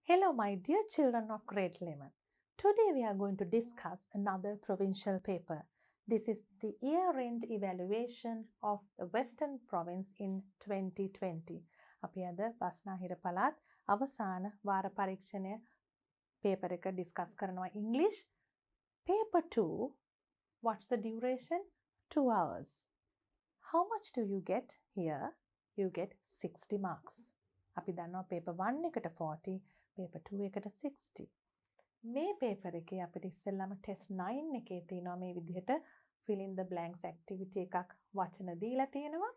Hello, my dear children of grade 11. Today we are going to discuss another provincial paper. This is the year-end evaluation of the Western Province in 2020. අපි අද බස්නාහිර පළාත් අවසාන වාර පරීක්ෂණය paper එක discuss කරනවා English. Paper 2, what's the duration? 2 hours. How much do you get here? You get 60 marks. අපි දන්නවා paper 1 එකට 40, paper 2 එකට 60. මේ paper එකේ අපිට ඉස්සෙල්ලාම test 9 එකේ තියෙනවා මේ විදිහට fill in the blanks activity එකක් වචන දීලා තියෙනවා.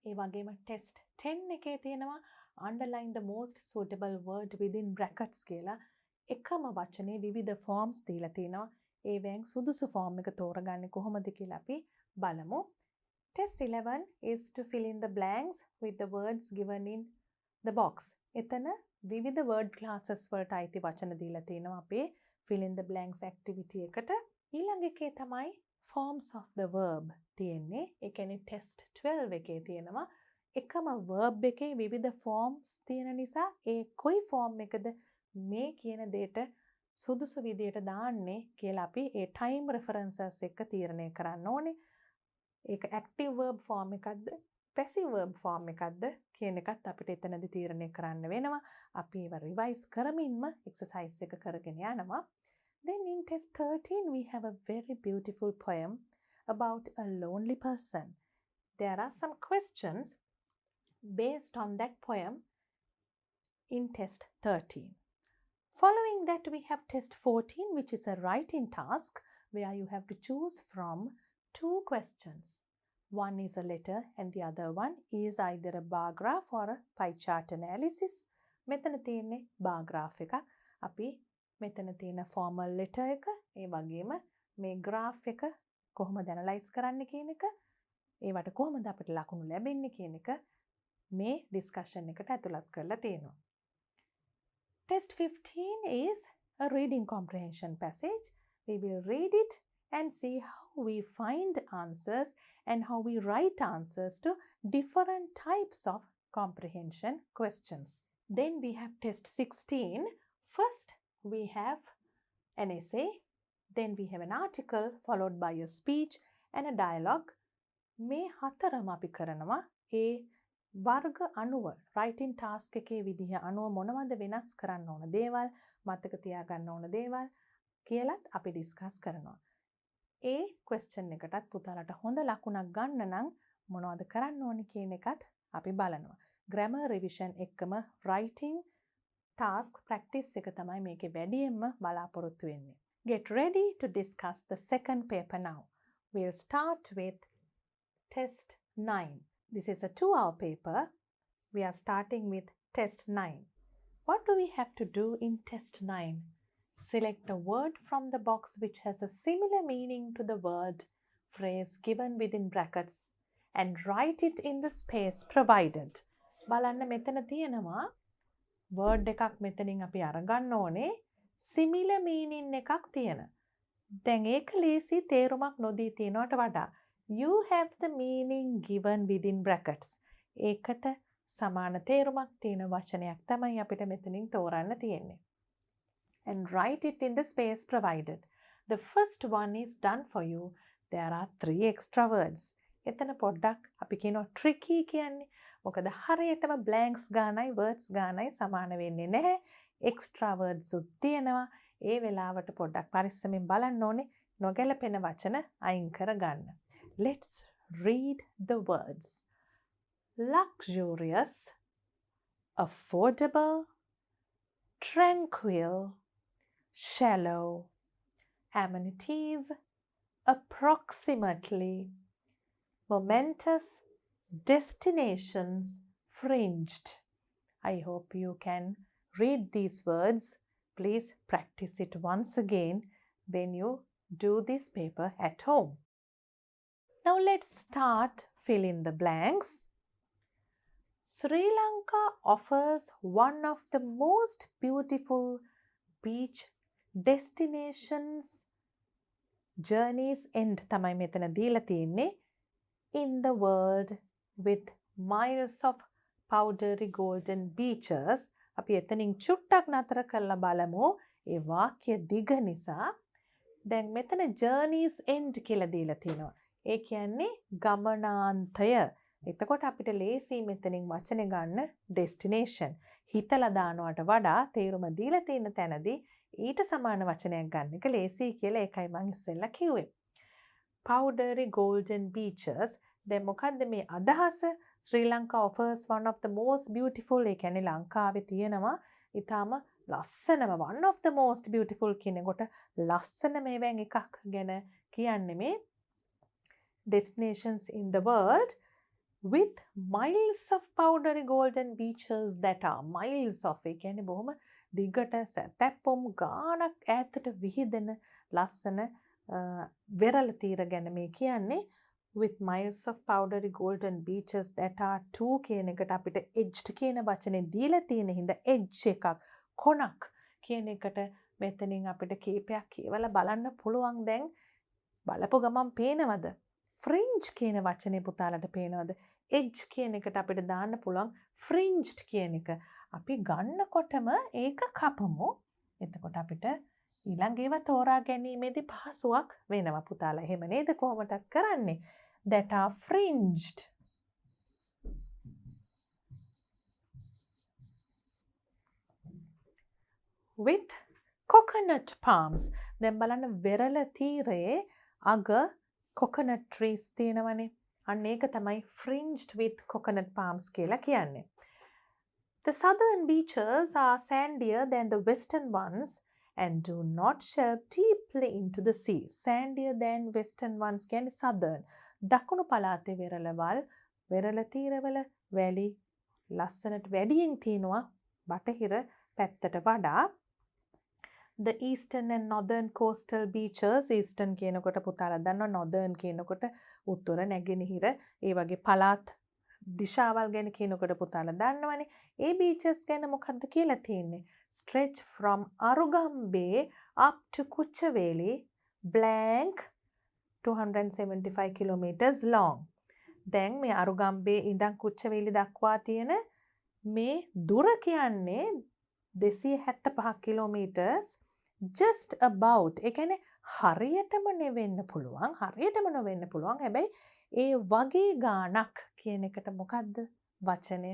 ඒ වගේම test 10 එකේ තියෙනවා underline the most suitable word within brackets කියලා එකම වචනේ විවිධ forms දීලා තියෙනවා. ඒවෙන් සුදුසු form එක තෝරගන්නේ කොහොමද කියලා අපි බලමු. Test 11 is to fill in the blanks with the words given in the box. එතන විවිධ word classes වලට අයිති වචන දීලා තියෙනවා අපේ fill in the blanks activity එකට. ඊළඟ එකේ තමයි forms of the verb තියෙන්නේ. ඒ කියන්නේ test 12 එකේ තියෙනවා එකම verb එකේ විවිධ forms තියෙන නිසා ඒ කොයි form එකද මේ කියන දෙයට සුදුසු විදියට දාන්නේ කියලා අපි ඒ time references එක තීරණය කරන්න ඕනේ. ඒක active verb form එකක්ද passive verb form එකක්ද කියන එකත් අපිට එතනදී තීරණය කරන්න වෙනවා. අපි ඒව revise කරමින්ම exercise එක කරගෙන යනවා. Then in test 13 we have a very beautiful poem about a lonely person. There are some questions based on that poem in test 13. Following that we have test 14, which is a writing task where you have to choose from two questions. One is a letter and the other one is either a bar graph or a pie chart analysis. මෙතන තියෙන්නේ bar graph එක. අපි මෙතන තියෙන formal letter එක, ඒ වගේම මේ graph එක කොහොමද analyze කරන්න කියන එක, ඒවට කොහොමද අපිට ලකුණු ලැබෙන්නේ කියන එක මේ discussion එකට ඇතුළත් කරලා තියෙනවා. Test 15 is a reading comprehension passage. We will read it and see how we find answers and how we write answers to different types of comprehension questions. Then we have test 16. First, we have an essay. Then we have an article followed by a speech and a dialogue. මේ හතරම අපි කරනවා ඒ වර්ග අනුව writing task එකේ විදිහ අනුව මොනවද වෙනස් කරන්න ඕන දේවල්, මතක තියාගන්න ඕන දේවල් කියලත් අපි discuss කරනවා. ඒ question එකටත් පුතාලට හොඳ ලකුණක් ගන්න නම් මොනවද කරන්න ඕනේ කියන එකත් අපි බලනවා. grammar revision එක්කම writing task practice එක තමයි මේකේ වැඩියෙන්ම බලාපොරොත්තු වෙන්නේ. Get ready to discuss the second paper now. We'll start with test 9. This is a 2-hour paper. We are starting with test 9. What do we have to do in test 9? Select a word from the box which has a similar meaning to the word phrase given within brackets and write it in the space provided. බලන්න මෙතන තියෙනවා word එකක් මෙතනින් අපි අරගන්න ඕනේ similar meaning එකක් තියෙන. දැන් ඒක ලේසි තේරුමක් නොදී තියනවට වඩා you have the meaning given within brackets. ඒකට සමාන තේරුමක් තියෙන වචනයක් තමයි අපිට මෙතනින් තෝරන්න තියෙන්නේ. And write it in the space provided. The first one is done for you. There are 3 extra words. එතන පොඩ්ඩක් අපි කියනවා tricky කියන්නේ. මොකද හරියටම blanks ගානයි words ගානයි සමාන වෙන්නේ නැහැ. extra words උත් තියෙනවා. ඒ වෙලාවට පොඩ්ඩක් පරිස්සමෙන් බලන්න ඕනේ නොගැලපෙන වචන අයින් කරගන්න. Let's read the words. Luxurious, affordable, tranquil, shallow, amenities, approximately, momentous, destinations, fringed. I hope you can read these words. Please practice it once again when you do this paper at home. Now let's start fill in the blanks. Sri Lanka offers one of the most beautiful beach destinations. Journeys end තමයි මෙතන දීලා තියෙන්නේ in the world with miles of powdery golden beaches අපි එතනින් චුට්ටක් නතර කරලා බලමු. ඒ වාක්‍ය දිග නිසා. දැන් මෙතන journeys end කියලා දීලා තිනවා. ඒ කියන්නේ ගමනාන්තය. එතකොට අපිට ලේසි මෙතනින් වචනේ ගන්න destination. හිතලා දානවට වඩා තේරුම දීලා තියෙන තැනදී ඊට සමාන වචනයක් ගන්න එක ලේසි කියලා ඒකයි මම ඉස්සෙල්ලා කිව්වේ. Powdery golden beaches. දැන් මොකද්ද මේ අදහස? ශ්‍රී Lanka offers one of the most beautiful. ඒ කියන්නේ ලංකාවේ තියෙනවා ඊටාම ලස්සනම one of the most beautiful කියනකොට ලස්සන මේවෙන් එකක් ගැන කියන්නේ මේ destinations in the world with miles of powdery golden beaches that are miles of. ඒ කියන්නේ බොහොම දිගට සැතැප්පුම් ගානක් ඈතට විහිදෙන ලස්සන වෙරළ තීර ගැන මේ කියන්නේ with miles of powdery golden beaches that are two කියන එකට අපිට edged කියන වචනේ දීලා තියෙන හින්දා edge එකක් කොනක් කියන එකට මෙතනින් අපිට කීපයක් කියවලා බලන්න පුළුවන්. දැන් බලපු ගමන් පේනවද? fringe කියන වචනේ පුතාලට පේනවද? edge කියන එකට අපිට දාන්න පුළුවන් fringed කියන එක. අපි ගන්නකොටම ඒක කපමු. එතකොට අපිට ඊළඟ ඒවා තෝරා ගැනීමේදී පහසුවක් වෙනවා පුතාලා. එහෙම නේද කොහොමදත් කරන්නේ? that are fringed. with coconut palms. දැන් බලන්න වෙරළ තීරයේ අග coconut trees තියෙනවනේ. අන්න ඒක තමයි fringed with coconut palms කියලා කියන්නේ. The southern beaches are sandier than the western ones and do not shelve deeply into the sea. Sandier than western ones කියන්නේ southern. දකුණු පළාතේ වෙරළ තීරවල වැලි ලස්සනට වැඩියෙන් තියෙනවා බටහිර පැත්තට වඩා. The eastern and northern coastal beaches. eastern කියනකොට පුතාලා දන්නවා northern කියනකොට උතුර නැගෙනහිර ඒ වගේ පළාත් දිශාවල් ගැන කියනකොට පුතාලා දන්නවනේ. ඒ beaches ගැන මොකක්ද කියලා තියෙන්නේ? stretch from Arugambay up to Kuchaveli blank 275 kilometers long. දැන් මේ අරුගම්බේ ඉඳන් කුච්චවේලි දක්වා තියෙන මේ දුර කියන්නේ 275 kilometers just about. ඒ කියන්නේ හරියටම නෙවෙන්න පුළුවන්. හරියටම නොවෙන්න පුළුවන්. හැබැයි ඒ වගේ ගානක් කියන එකට මොකද්ද වචනය?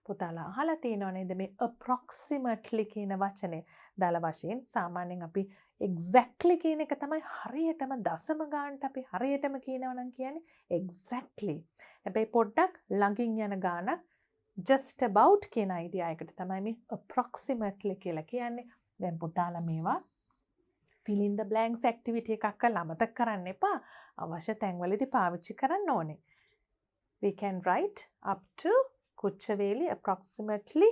පුතාලා අහලා තියෙනව නේද මේ approximately කියන වචනේ? දාල වශයෙන් සාමාන්‍යයෙන් අපි exactly කියන එක තමයි හරියටම දශම ගානට අපි හරියටම කියනවා නම් කියන්නේ exactly. හැබැයි පොඩ්ඩක් ළඟින් යන ගානක් just about කියන idea එකට තමයි මේ approximately කියලා කියන්නේ. දැන් පුතාලා මේවා fill in the blanks activity එකක් කරලා අමතක කරන්න එපා. අවශ්‍ය තැන්වලදී පාවිච්චි කරන්න ඕනේ. We can write up to Kuchaveli approximately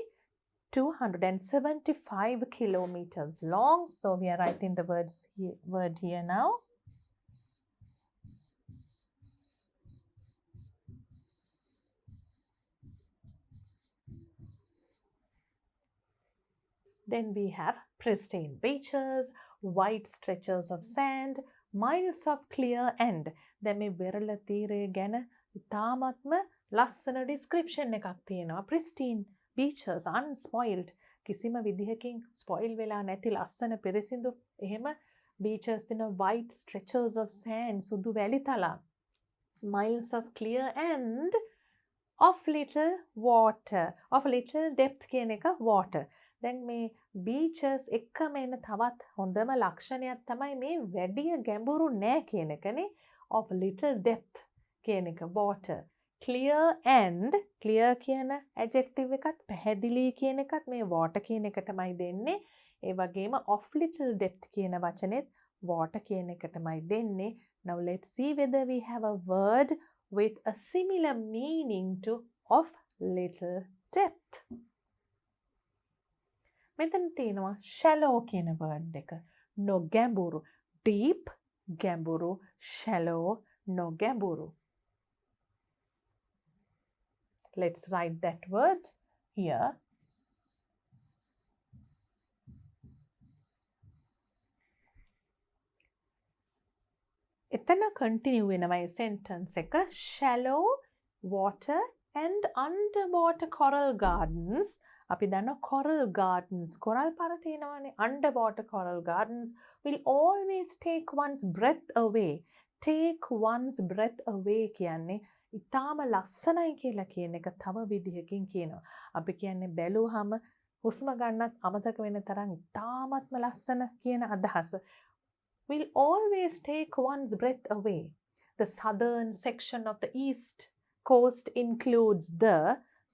275 kilometers long. So we are writing the word here now. Then we have pristine beaches, wide stretches of sand, miles of clear end. Then මේ වෙරළ තීරය ගැන ඉතාමත්ම ලස්සන description එකක් තියෙනවා. pristine beaches, unspoiled. කිසිම විදිහකින් spoil වෙලා නැති ලස්සන පිරිසිදු එහෙම beaches තියෙන wide stretches of sand, සුදු වැලි තලා. miles of clear end, of little water, of little depth කියන එක water. දැන් මේ beaches එකම එන තවත් හොඳම ලක්ෂණයක් තමයි මේ වැඩි ගැඹුරු නෑ කියන එකනේ. of little depth කියන එක water. clear and, clear කියන adjective එකත් පැහැදිලි කියන එකත් මේ water කියන එකටමයි දෙන්නේ. ඒ වගේම of little depth කියන වචනේත් water කියන එකටමයි දෙන්නේ. Now let's see whether we have a word with a similar meaning to of little depth. මෙතන තියෙනවා shallow කියන word එක. නොගැඹුරු. deep, ගැඹුරු, shallow, නොගැඹුරු. Let's write that word here. එතන continue වෙනවා මේ sentence එක. Shallow water and underwater coral gardens අපි දන්නවා coral gardens. coral පාර තියෙනවානේ. underwater coral gardens will always take one's breath away. take one's breath away කියන්නේ ඉතාම ලස්සනයි කියලා කියන එක තව විදිහකින් කියනවා. අපි කියන්නේ බැලුවහම හුස්ම ගන්නත් අමතක වෙන තරම් ඉතාමත්ම ලස්සන කියන අදහස. will always take one's breath away. The southern section of the east coast includes the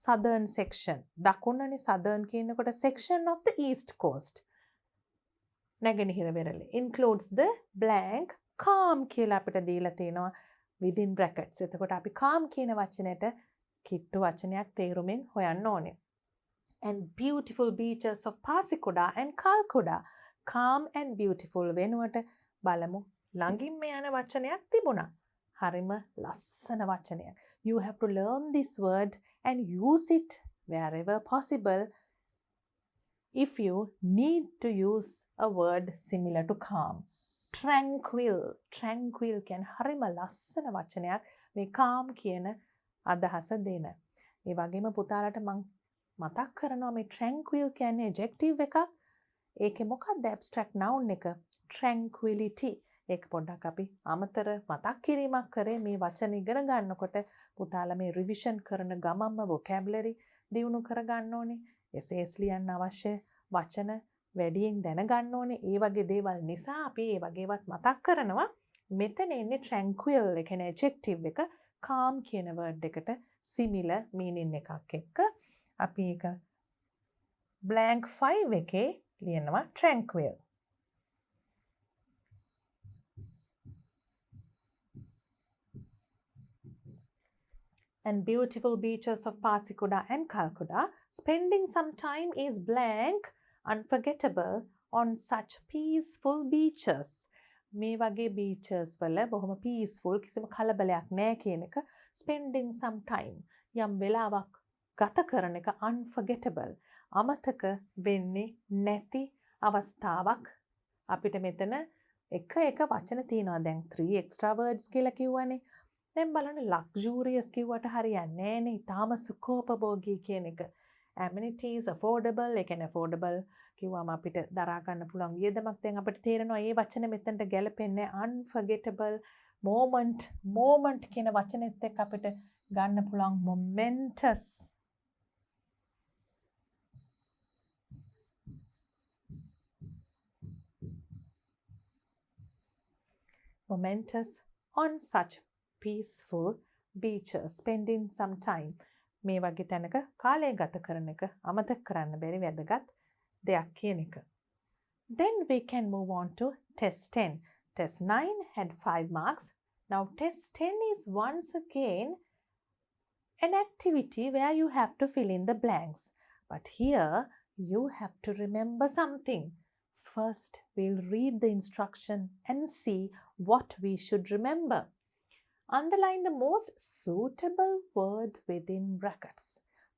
southern section. දකුණනේ southern කියනකොට section of the east coast. නැගෙනහිර වෙරළේ includes the blank calm කියලා අපිට දීලා තියෙනවා within brackets. එතකොට අපි calm කියන වචනයට කිට්ටු වචනයක් තේරුමින් හොයන්න ඕනේ. And beautiful beaches of Pasikuda and Kalkuda. Calm and beautiful වෙනුවට බලමු ළඟින්ම යන වචනයක් තිබුණා. හරිම ලස්සන වචනයක්. You have to learn this word and use it wherever possible if you need to use a word similar to calm. Tranquil. Tranquil කියන හරිම ලස්සන වචනයක් මේ calm කියන අදහස දෙන. ඒ වගේම පුතාලට මම මතක් කරනවා මේ tranquil කියන්නේ adjective එකක්. ඒකේ මොකක්ද abstract noun එක? tranquility. ඒක පොඩ්ඩක් අපි අමතර මතක් කිරීමක් කරේ මේ වචන ඉගෙන ගන්නකොට පුතාලා මේ රිවිෂන් කරන ගමන්ම vocabulary දියුණු කර ගන්න ඕනේ. essays ලියන්න අවශ්‍ය වචන වැඩියෙන් දැනගන්න ඕනේ. ඒ වගේ දේවල් නිසා අපි ඒ වගේවත් මතක් කරනවා. මෙතන ඉන්නේ tranquil ඒ කියන්නේ adjective එක calm කියන word එකට similar meaning එකක් එක්ක අපි ඒක blank 5 එකේ ලියනවා tranquil. And beautiful beaches of Pasikuda and Kalkuda, spending some time is blank, unforgettable on such peaceful beaches. මේ වගේ beaches වල බොහොම peaceful කිසිම කලබලයක් නැහැ කියන එක spending some time යම් වෙලාවක් ගත කරන එක unforgettable අමතක වෙන්නේ නැති අවස්ථාවක්. අපිට මෙතන එක වචන තියෙනවා. දැන් 3 extra words කියලා කිව්වනේ. දැන් බලන්න luxurious කිව්වට හරියන්නේ නැහැනේ. ඊටාම සුඛෝපභෝගී කියන එක. amenities affordable ඒ කියන්නේ affordable කිව්වම අපිට දරා ගන්න පුළුවන් වියදමක්. දැන් අපිට තේරෙනවා මේ වචන මෙතනට ගැලපෙන්නේ unforgettable moment කියන වචනේත් එක්ක අපිට ගන්න පුළුවන් momentous. momentous on such peaceful beaches, spending some time. මේ වගේ තැනක කාලය ගත කරන එක අමතක කරන්න බැරි වැදගත් දෙයක් කියන එක. Then we can move on to test 10. Test 9 had 5 marks. Now test 10 is once again an activity where you have to fill in the blanks. But here you have to remember something. First, we'll read the instruction and see what we should remember. Underline the most suitable word within brackets.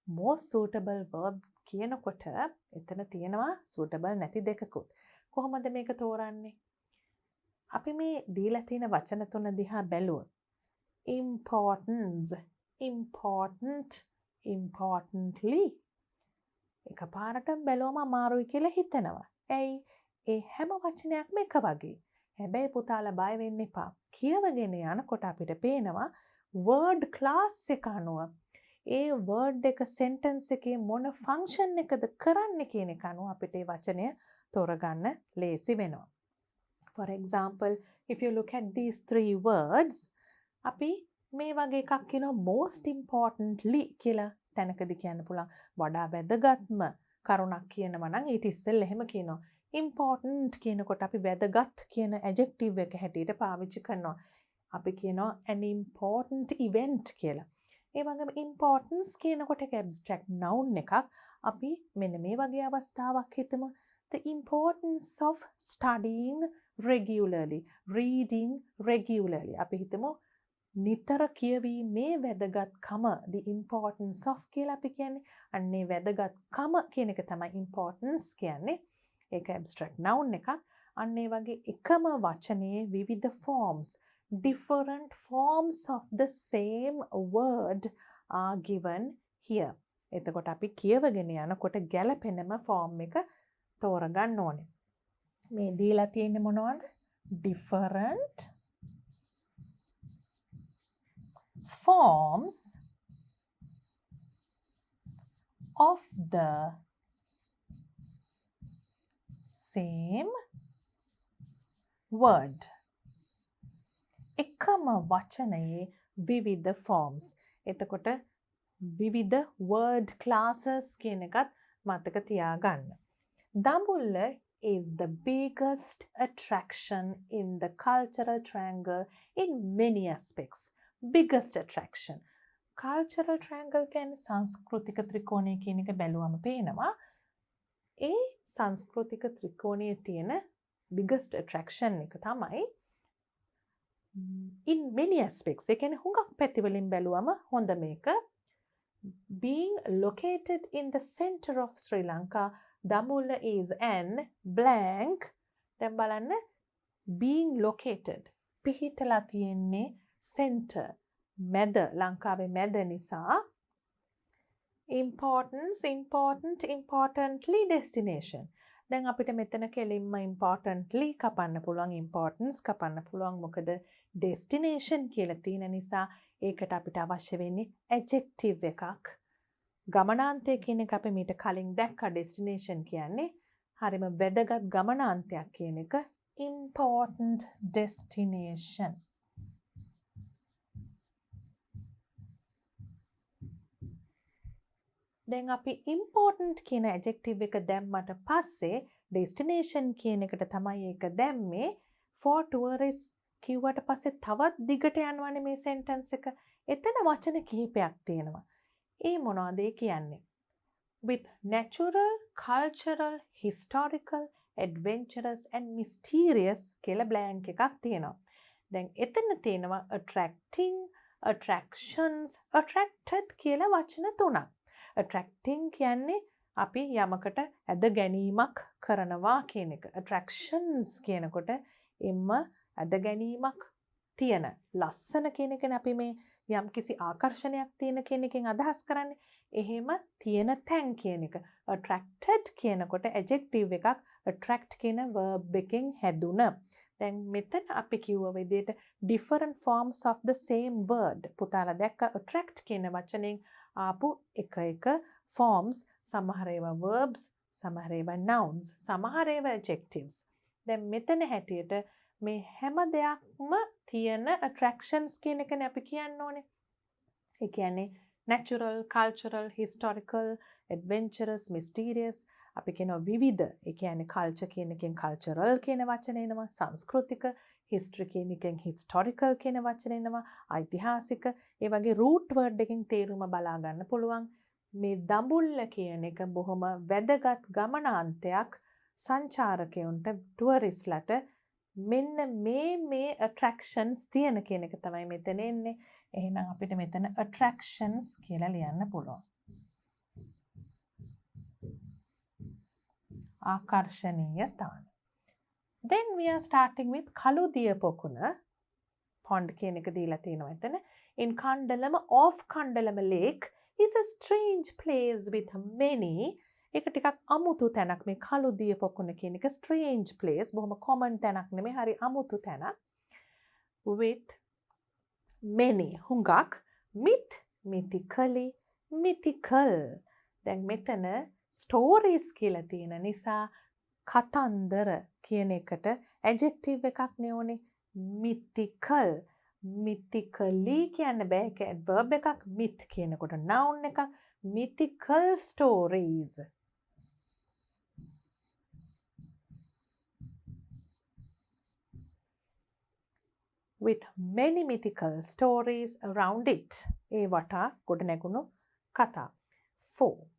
Most suitable verb කියනකොට එතන තියෙනවා suitable නැති දෙකකුත්. කොහොමද මේක තෝරන්නේ? අපි මේ දීලා තියෙන වචන තුන දිහා බැලුවොත් importance, important, importantly එකපාරටම බැලුවම අමාරුයි කියලා හිතෙනවා. ඇයි? ඒ හැම වචනයක්ම එක වගේ. හැබැයි පුතාලා බය වෙන්න එපා. කියවගෙන යනකොට අපිට පේනවා word class එක අනුව ඒ word එක sentence එකේ මොන function එකද කරන්නේ කියන එක අනුව අපිට ඒ වචනය තෝරගන්න ලේසි වෙනවා. For example, if you look at these 3 words, අපි මේ වගේ එකක් කියනවා most importantly කියලා තැනකදී කියන්න පුළුවන්. වඩා වැදගත්ම කරුණක් කියනවා නම් ඊට ඉස්සෙල්ලා එහෙම කියනවා. important කියනකොට අපි වැදගත් කියන adjective එක හැටියට පාවිච්චි කරනවා. අපි කියනවා an important event කියලා. ඒ වගේම importance කියනකොට ඒක abstract noun එකක්. අපි මෙන්න මේ වගේ අවස්ථාවක් හිතමු. The importance of studying regularly, reading regularly. අපි හිතමු නිතර කියවීමේ වැදගත්කම, the importance of කියලා අපි කියන්නේ. අන්නේ වැදගත්කම කියන එක තමයි importance කියන්නේ. ඒක abstract noun එකක්. අන්න ඒ වගේ එකම වචනයේ විවිධ forms, different forms of the same word are given here. එතකොට අපි කියවගෙන යනකොට ගැලපෙනම ෆෝම් එක තෝරගන්න ඕනේ. මේ දීලා තියෙන්නේ මොනවද? Different forms of the same word. එකම වචනයේ විවිධ forms. එතකොට විවිධ word classes කියන එකත් මතක තියාගන්න. Dambulla is the biggest attraction in the cultural triangle in many aspects. Biggest attraction. Cultural triangle කියන්නේ සංස්කෘතික ත්‍රිකෝණය කියන එක බැලුවම පේනවා. ඒ සංස්කෘතික ත්‍රිකෝණයේ තියෙන biggest attraction එක තමයි in many aspects. ඒ කියන්නේ හුඟක් පැතිවලින් බැලුවම හොඳ මේක. Being located in the center of Sri Lanka, Dambulla is an blank. දැන් බලන්න being located පිහිටලා තියෙන්නේ center මැද ලංකාවේ මැද නිසා importantly destination. දැන් අපිට මෙතන කෙලින්ම importantly කපන්න පුළුවන් importance කපන්න පුළුවන් මොකද destination කියලා තියෙන නිසා ඒකට අපිට අවශ්‍ය වෙන්නේ adjective එකක්. ගමනාන්තය කියන එක අපි මීට කලින් දැක්කා destination කියන්නේ හරිම වැදගත් ගමනාන්තයක් කියන එක important destination. දැන් අපි important කියන adjective එක දැම්මට පස්සේ destination කියන එකට තමයි ඒක දැම්මේ. for tourists කිව්වට පස්සේ තවත් දිගට යනවනේ මේ sentence එක. එතන වචන කිහිපයක් තියෙනවා. ඒ මොනවද කියන්නේ? With natural, cultural, historical, adventurous and mysterious කියලා blank එකක් තියෙනවා. දැන් එතන තියෙනවා attracting, attractions, attracted කියලා වචන තුනක්. Attracting කියන්නේ අපි යමකට ඇද ගැනීමක් කරනවා කියන එක. Attractions කියනකොට එම්ම ඇද ගැනීමක් තියෙන ලස්සන කියන එකනේ අපි මේ යම් කිසි ආකර්ෂණයක් තියෙන කියන එකෙන් අදහස් කරන්නේ. එහෙම තියෙන තැන් කියන එක. Attracted කියනකොට adjective එකක් attract කියන verb එකෙන් හැදුන. දැන් මෙතන අපි කිව්ව විදිහට different forms of the same word. පුතාලා දැක්ක attract කියන වචනෙන් ආපු එක forms, සමහර ඒවා verbs, සමහර ඒවා nouns, සමහර ඒවා adjectives. දැන් මෙතන හැටියට මේ හැම දෙයක්ම තියෙන attractions කියන එකනේ අපි කියන්න ඕනේ. ඒ කියන්නේ natural, cultural, historical, adventurous, mysterious අපි කියනවා විවිධ. ඒ කියන්නේ culture කියන එකෙන් cultural කියන වචන එනවා, සංස්කෘතික, history කියන එකෙන් historical කියන වචන එනවා, ඓතිහාසික. ඒ වගේ root word එකකින් තේරුම බලා ගන්න පුළුවන්. මේ දඹුල්ල කියන එක බොහොම වැදගත් ගමනාන්තයක් සංචාරකයන්ට ටුවරිස්ට්ලට මෙන්න මේ attractions තියෙන කියන එක තමයි මෙතන එන්නේ. එහෙනම් අපිට මෙතන attractions කියලා ලියන්න පුළුවන්. ආකර්ෂණීය ස්ථාන. Then we are starting with කළුදිය පොකුණ. pond කියන එක දීලා තියෙනවා එතන. In Kandalama of Kandalama Lake is a strange place with many. ඒක ටිකක් අමුතු තැනක් මේ කළුදිය පොකුණ කියන එක strange place. බොහොම common තැනක් නෙමෙයි හරි අමුතු තැනක්. With many හුඟක් mythically mythical. දැන් මෙතන stories කියලා තියෙන නිසා කතන්දර කියන එකට adjective එකක් නෙවනේ mythical. mythically කියන්න බෑ ඒක adverb එකක්. myth කියනකොට noun එකක්. mythical stories. With many mythical stories around it. ඒ වටා ගොඩ නැගුණු කතා. 4.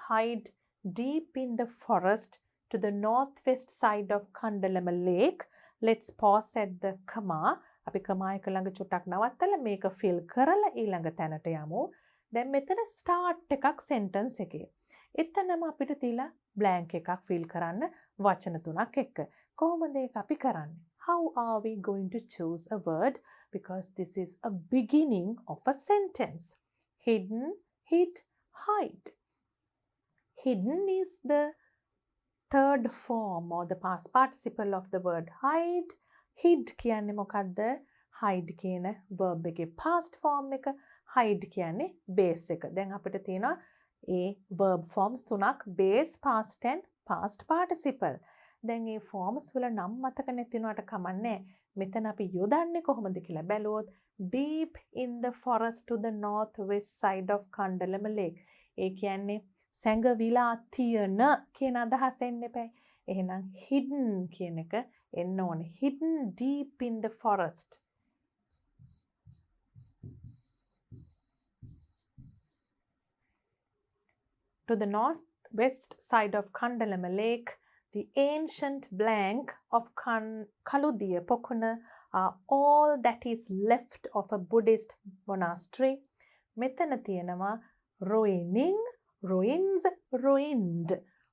Hide deep in the forest to the northwest side of Kandalama Lake. Let's pause at the comma. අපි කමා එක ළඟ චුට්ටක් නවත්තලා මේක fill කරලා ඊළඟ තැනට යමු. දැන් මෙතන start එකක් sentence එකේ. එතනම අපිට තියලා blank එකක් fill කරන්න වචන තුනක් එක්ක. කොහොමද ඒක අපි කරන්නේ? How are we going to choose a word? Because this is a beginning of a sentence. hidden, hid, hide. Hidden is the third form or the past participle of the word hide. Hid කියන්නේ මොකද්ද? hide කියන verb එකේ past form එක, hide කියන්නේ base එක. දැන් අපිට තියෙනවා ඒ verb forms තුනක් base, past and past participle. දැන් මේ forms වල නම් මතක නැති වුණාට කමන්නේ. මෙතන අපි යොදන්නේ කොහොමද කියලා බැලුවොත් deep in the forest to the northwest side of Kandalama Lake. ඒ කියන්නේ සැඟවිලා තියෙන කියන අදහස එන්න එපා. එහෙනම් hidden කියන එක එන්න ඕනේ. Hidden deep in the forest. To the northwest side of Kandalama Lake, the ancient blank of Kaludiya Pokuna are all that is left of a Buddhist monastery. මෙතන තියෙනවා ruining, ruins, ruined.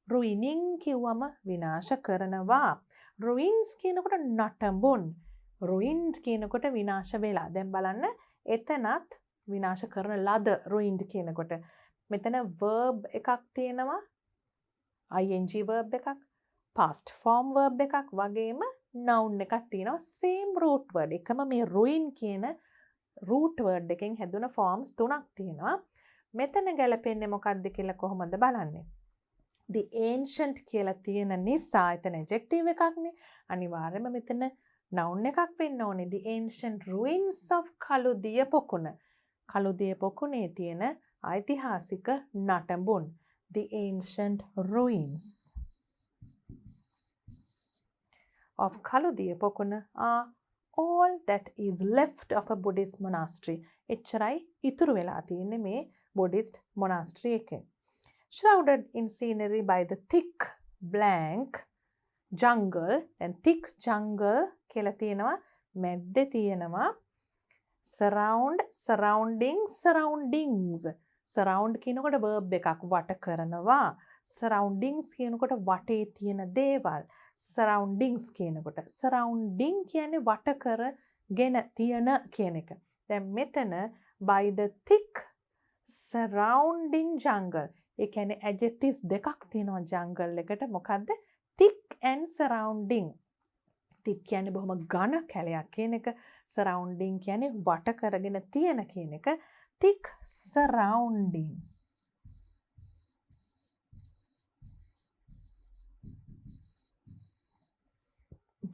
ruining කිව්වම විනාශ කරනවා. ruins කියනකොට නටඹුන්. ruined කියනකොට විනාශ වෙලා. දැන් බලන්න එතනත් විනාශ කරන ලද ruined කියනකොට. මෙතන verb එකක් තියෙනවා. ing verb එකක්. past form verb එකක් වගේම noun එකක් තියෙනවා. same root word. එකම මේ ruin කියන root word එකෙන් හැදුන forms තුනක් තියෙනවා. මෙතන ගැලපෙන්නේ මොකක්ද කියලා කොහොමද බලන්නේ? the ancient කියලා තියෙන නිසා එතන adjective එකක්නේ. අනිවාර්යයෙන්ම මෙතන noun එකක් වෙන්න ඕනේ. the ancient ruins of Kaludiya Pokuna. Kaludiya Pokuනේ තියෙන ඓතිහාසික නටඹුන්. the ancient ruins of Kaludiya Pokuna are all that is left of a Buddhist monastery. එච්චරයි ඉතුරු වෙලා තියෙන්නේ මේ Buddhist monastery එකේ. Shrouded in scenery by the thick blank jungle, and thick jungle කියලා තියෙනවා මැද්දේ තියෙනවා surround, surrounding, surroundings. surround කියනකොට verb එකක් වට කරනවා. surroundings කියනකොට වටේ තියෙන දේවල්. surroundings කියනකොට surrounding කියන්නේ වට කරගෙන තියෙන කියන එක. දැන් මෙතන by the thick surrounding jungle. ඒ කියන්නේ adjectives දෙකක් තියෙනවා jungle එකට. මොකද්ද? thick and surrounding. thick කියන්නේ බොහොම ඝන කැලයක් කියන එක. surrounding කියන්නේ වට කරගෙන තියෙන කියන එක. thick surrounding.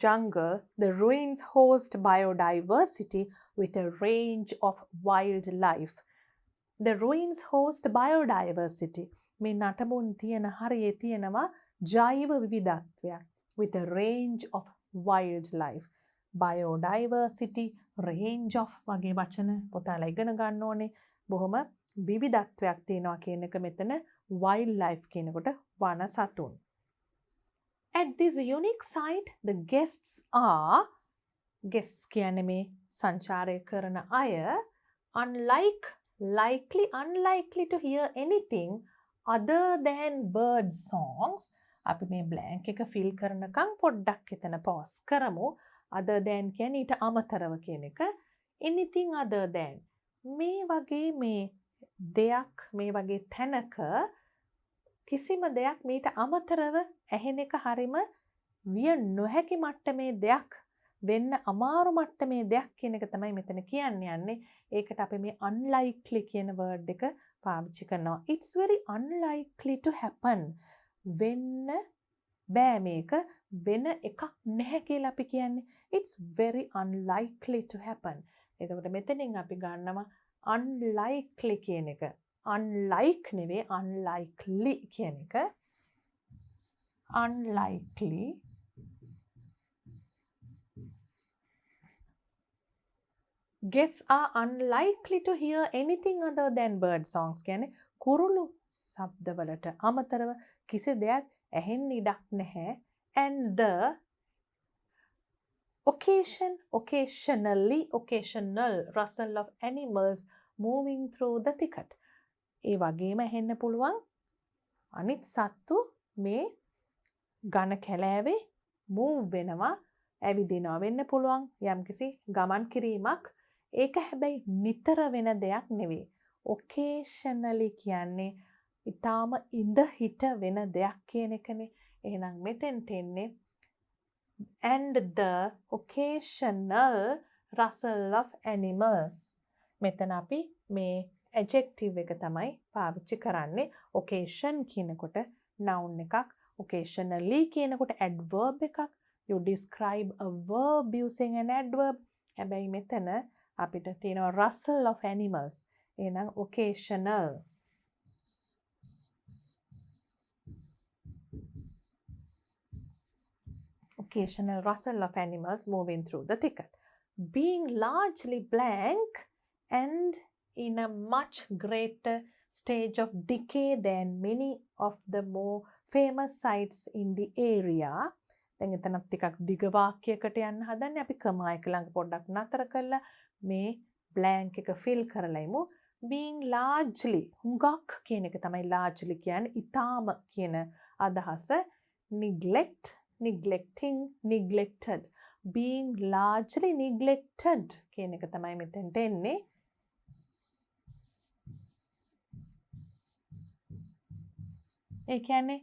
Jungle, the ruins host biodiversity with a range of wildlife. The ruins host biodiversity. මේ නටඹුන් තියෙන හරියේ තියෙනවා ජෛව විවිධත්වයක් with a range of wildlife. biodiversity, range of වගේ වචන පොතලා ඉගෙන ගන්න ඕනේ. බොහොම විවිධත්වයක් තියෙනවා කියන එක මෙතන wildlife කියනකොට වන සතුන්. At this unique site, the guests are, guests කියන්නේ මේ සංචාරය කරන අය, unlikely to hear anything other than bird songs. අපි මේ blank එක fill කරනකම් පොඩ්ඩක් එතන pause කරමු. other than කියන්නේ ඊට අමතරව කියන එක. anything other than. මේ වගේ මේ දෙයක් මේ වගේ තැනක කිසිම දෙයක් මීට අමතරව ඇහෙන එක හරිම විය නොහැකි මට්ටමේ දෙයක් වෙන්න අමාරු මට්ටමේ දෙයක් කියන එක තමයි මෙතන කියන්න යන්නේ. ඒකට අපි මේ unlikely කියන word එක පාවිච්චි කරනවා. It's very unlikely to happen. වෙන්න බෑ මේක වෙන එකක් නැහැ කියලා අපි කියන්නේ. It's very unlikely to happen. එතකොට මෙතනින් අපි ගන්නවා unlikely කියන එක. unlike නෙවෙයි unlikely කියන එක. unlikely guests are unlikely to hear anything other than bird songs. කියන්නේ කුරුළු ශබ්දවලට අමතරව කිසි දෙයක් ඇහෙන්න ඉඩක් නැහැ. and the occasional rustle of animals moving through the thicket. ඒ වගේම ඇහෙන්න පුළුවන් අනිත් සත්තු මේ ඝන කැලෑවේ move වෙනවා, ඇවිදිනවා වෙන්න පුළුවන් යම්කිසි ගමන් කිරීමක්. ඒක හැබැයි නිතර වෙන දෙයක් නෙවෙයි. occasionally කියන්නේ ඊටාම ඉඳ හිට වෙන දෙයක් කියන එකනේ. එහෙනම් මෙතෙන්ට එන්නේ and the occasional rustle of animals. මෙතන අපි මේ adjective එක තමයි පාවිච්චි කරන්නේ. occasion කියනකොට noun එකක්, occasionally කියනකොට adverb එකක්. You describe a verb using an adverb. හැබැයි මෙතන අපිට තියෙනවා rustle of animals. එහෙනම් occasional. Occasional rustle of animals moving through the thicket. Being largely blank and in a much greater stage of decay than many of the more famous sites in the area. දැන් එතනත් ටිකක් දිග වාක්‍යයකට යන්න හදන්නේ. අපි කමා එක ළඟ පොඩ්ඩක් නතර කරලා මේ blank එක fill කරලා ඉමු. Being largely හුඟක් කියන එක තමයි largely කියන්නේ. ඊටාම කියන අදහස. Neglect, neglecting, neglected. Being largely neglected කියන එක තමයි මෙතෙන්ට එන්නේ. ඒ කියන්නේ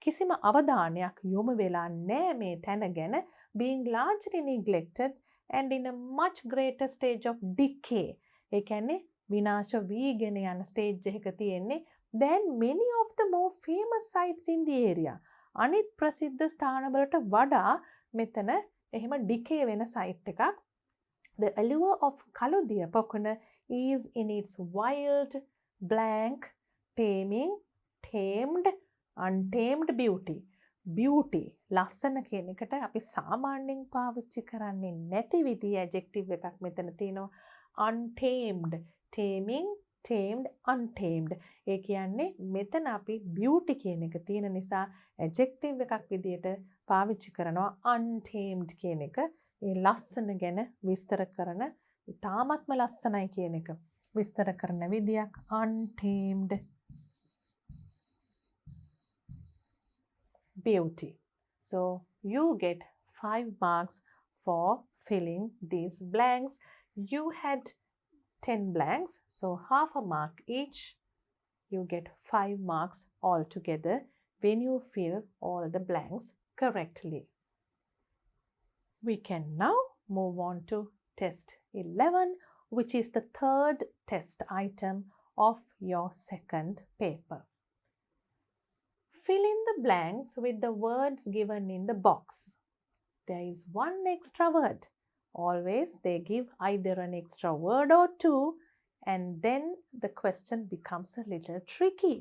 කිසිම අවධානයක් යොමු වෙලා නැහැ මේ තැන ගැන. Being largely neglected and in a much greater stage of decay. ඒ කියන්නේ විනාශ වීගෙන යන stage එකක තියෙන්නේ. Then many of the more famous sites in the area. අනිත් ප්‍රසිද්ධ ස්ථානවලට වඩා මෙතන එහෙම decay වෙන site එකක්. The allure of කළුදිය පොකුණ is in its wild, blank, taming, tamed, untamed beauty. Beauty ලස්සන කියන එකට අපි සාමාන්‍යයෙන් පාවිච්චි කරන්නේ නැති විදිහේ adjective එකක් මෙතන තියෙනවා. Untamed, taming, tamed, untamed. ඒ කියන්නේ මෙතන අපි beauty කියන එක තියෙන නිසා adjective එකක් විදිහට පාවිච්චි කරනවා untamed කියන එක. ඒ ලස්සන ගැන විස්තර කරන ඉතාමත්ම ලස්සනයි කියන එක විස්තර කරන විදියක් untamed beauty. So you get 5 marks for filling these blanks. You had 10 blanks, so half a mark each. You get 5 marks altogether when you fill all the blanks correctly. We can now move on to test 11, which is the third test item of your second paper. Fill in the blanks with the words given in the box. There is one extra word. Always they give either an extra word or two, and then the question becomes a little tricky.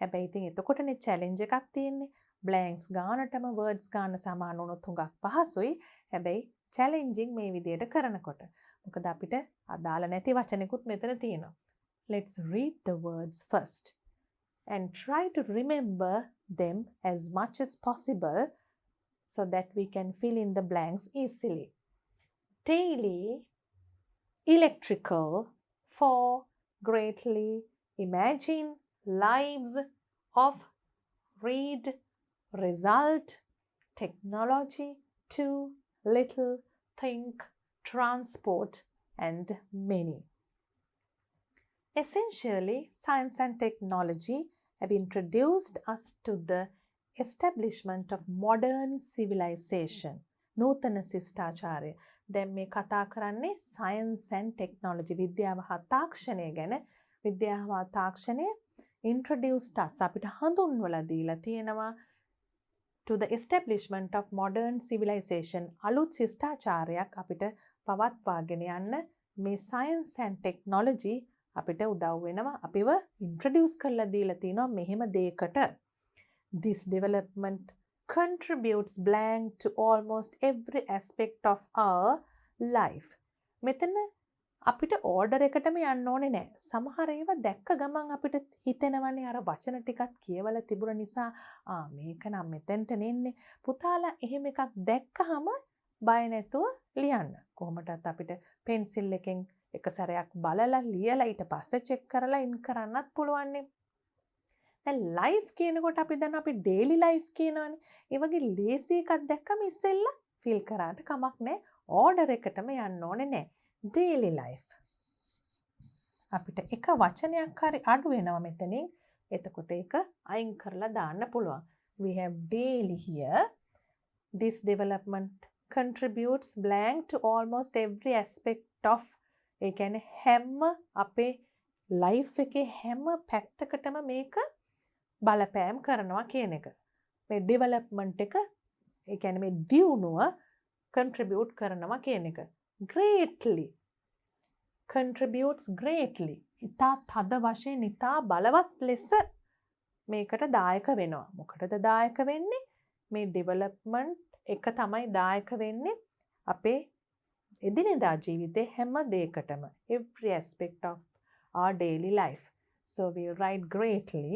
හැබැයි ඉතින් එතකොටනේ challenge එකක් තියෙන්නේ. blanks ගානටම words ගාන සමාන වුණොත් හුඟක් පහසුයි. හැබැයි challenging මේ විදියට කරනකොට. මොකද අපිට අදාළ නැති වචනෙකුත් මෙතන තියෙනවා. Let's read the words first and try to remember them as much as possible so that we can fill in the blanks easily. Daily, electrical, for, greatly, imagine, lives, of, read, result, technology, to, little, think, transport, and many. Essentially, science and technology have introduced us to the establishment of modern civilization. නූතන ශිෂ්ටාචාරය. දැන් මේ කතා කරන්නේ science and technology. විද්‍යාව හා තාක්ෂණය ගැන. විද්‍යාව හා තාක්ෂණය introduced us අපිට හඳුන්වලා දීලා තියෙනවා to the establishment of modern civilization. අලුත් ශිෂ්ටාචාරයක් අපිට පවත්වාගෙන යන්න මේ science and technology අපිට උදව් වෙනවා. අපිව introduce කරලා දීලා තිනවා මෙහෙම දෙයකට. This development contributes blank to almost every aspect of our life. මෙතන අපිට order එකටම යන්න ඕනේ නැහැ. සමහර ඒවා දැක්ක ගමන් අපිට හිතෙනවනේ අර වචන ටිකක් කියවලා තිබුණ නිසා මේක නම් මෙතෙන්ට නෙන්නේ. පුතාලා එහෙම එකක් දැක්කහම බය නැතුව ලියන්න. කොහොමදත් අපිට pencil එකෙන් එක සැරයක් බලලා ලියලා ඊට පස්සේ check කරලා in කරන්නත් පුළුවන්නේ. දැන් life කියනකොට අපි දන්නවා අපි daily life කියනවනේ. ඒ වගේ ලේසි එකක් දැක්කම ඉස්සෙල්ලා fill කරාට කමක් නැහැ. order එකටම යන්න ඕනේ නැහැ. Daily life. අපිට එක වචනයක් හරි අඩු වෙනවා මෙතනින්. එතකොට ඒක අයින් කරලා දාන්න පුළුවන්. We have daily here. This development contributes blank to almost every aspect of ඒ කියන්නේ හැම අපේ ලයිෆ් එකේ හැම පැත්තකටම මේක බලපෑම් කරනවා කියන එක. මේ ඩෙවලොප්මන්ට් එක ඒ කියන්නේ මේ දියුණුව contribute කරනවා කියන එක. Greatly contributes greatly. ඉතා තද වශයෙන් ඉතා බලවත් ලෙස මේකට දායක වෙනවා. මොකටද දායක වෙන්නේ? මේ ඩෙවලොප්මන්ට් එක තමයි දායක වෙන්නේ අපේ එදිනෙදා ජීවිතේ හැම දෙයකටම. Every aspect of our daily life. So we write greatly.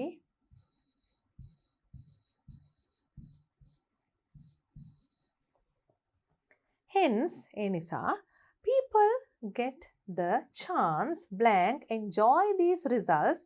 Hence, ඒ නිසා people get the chance blank enjoy these results.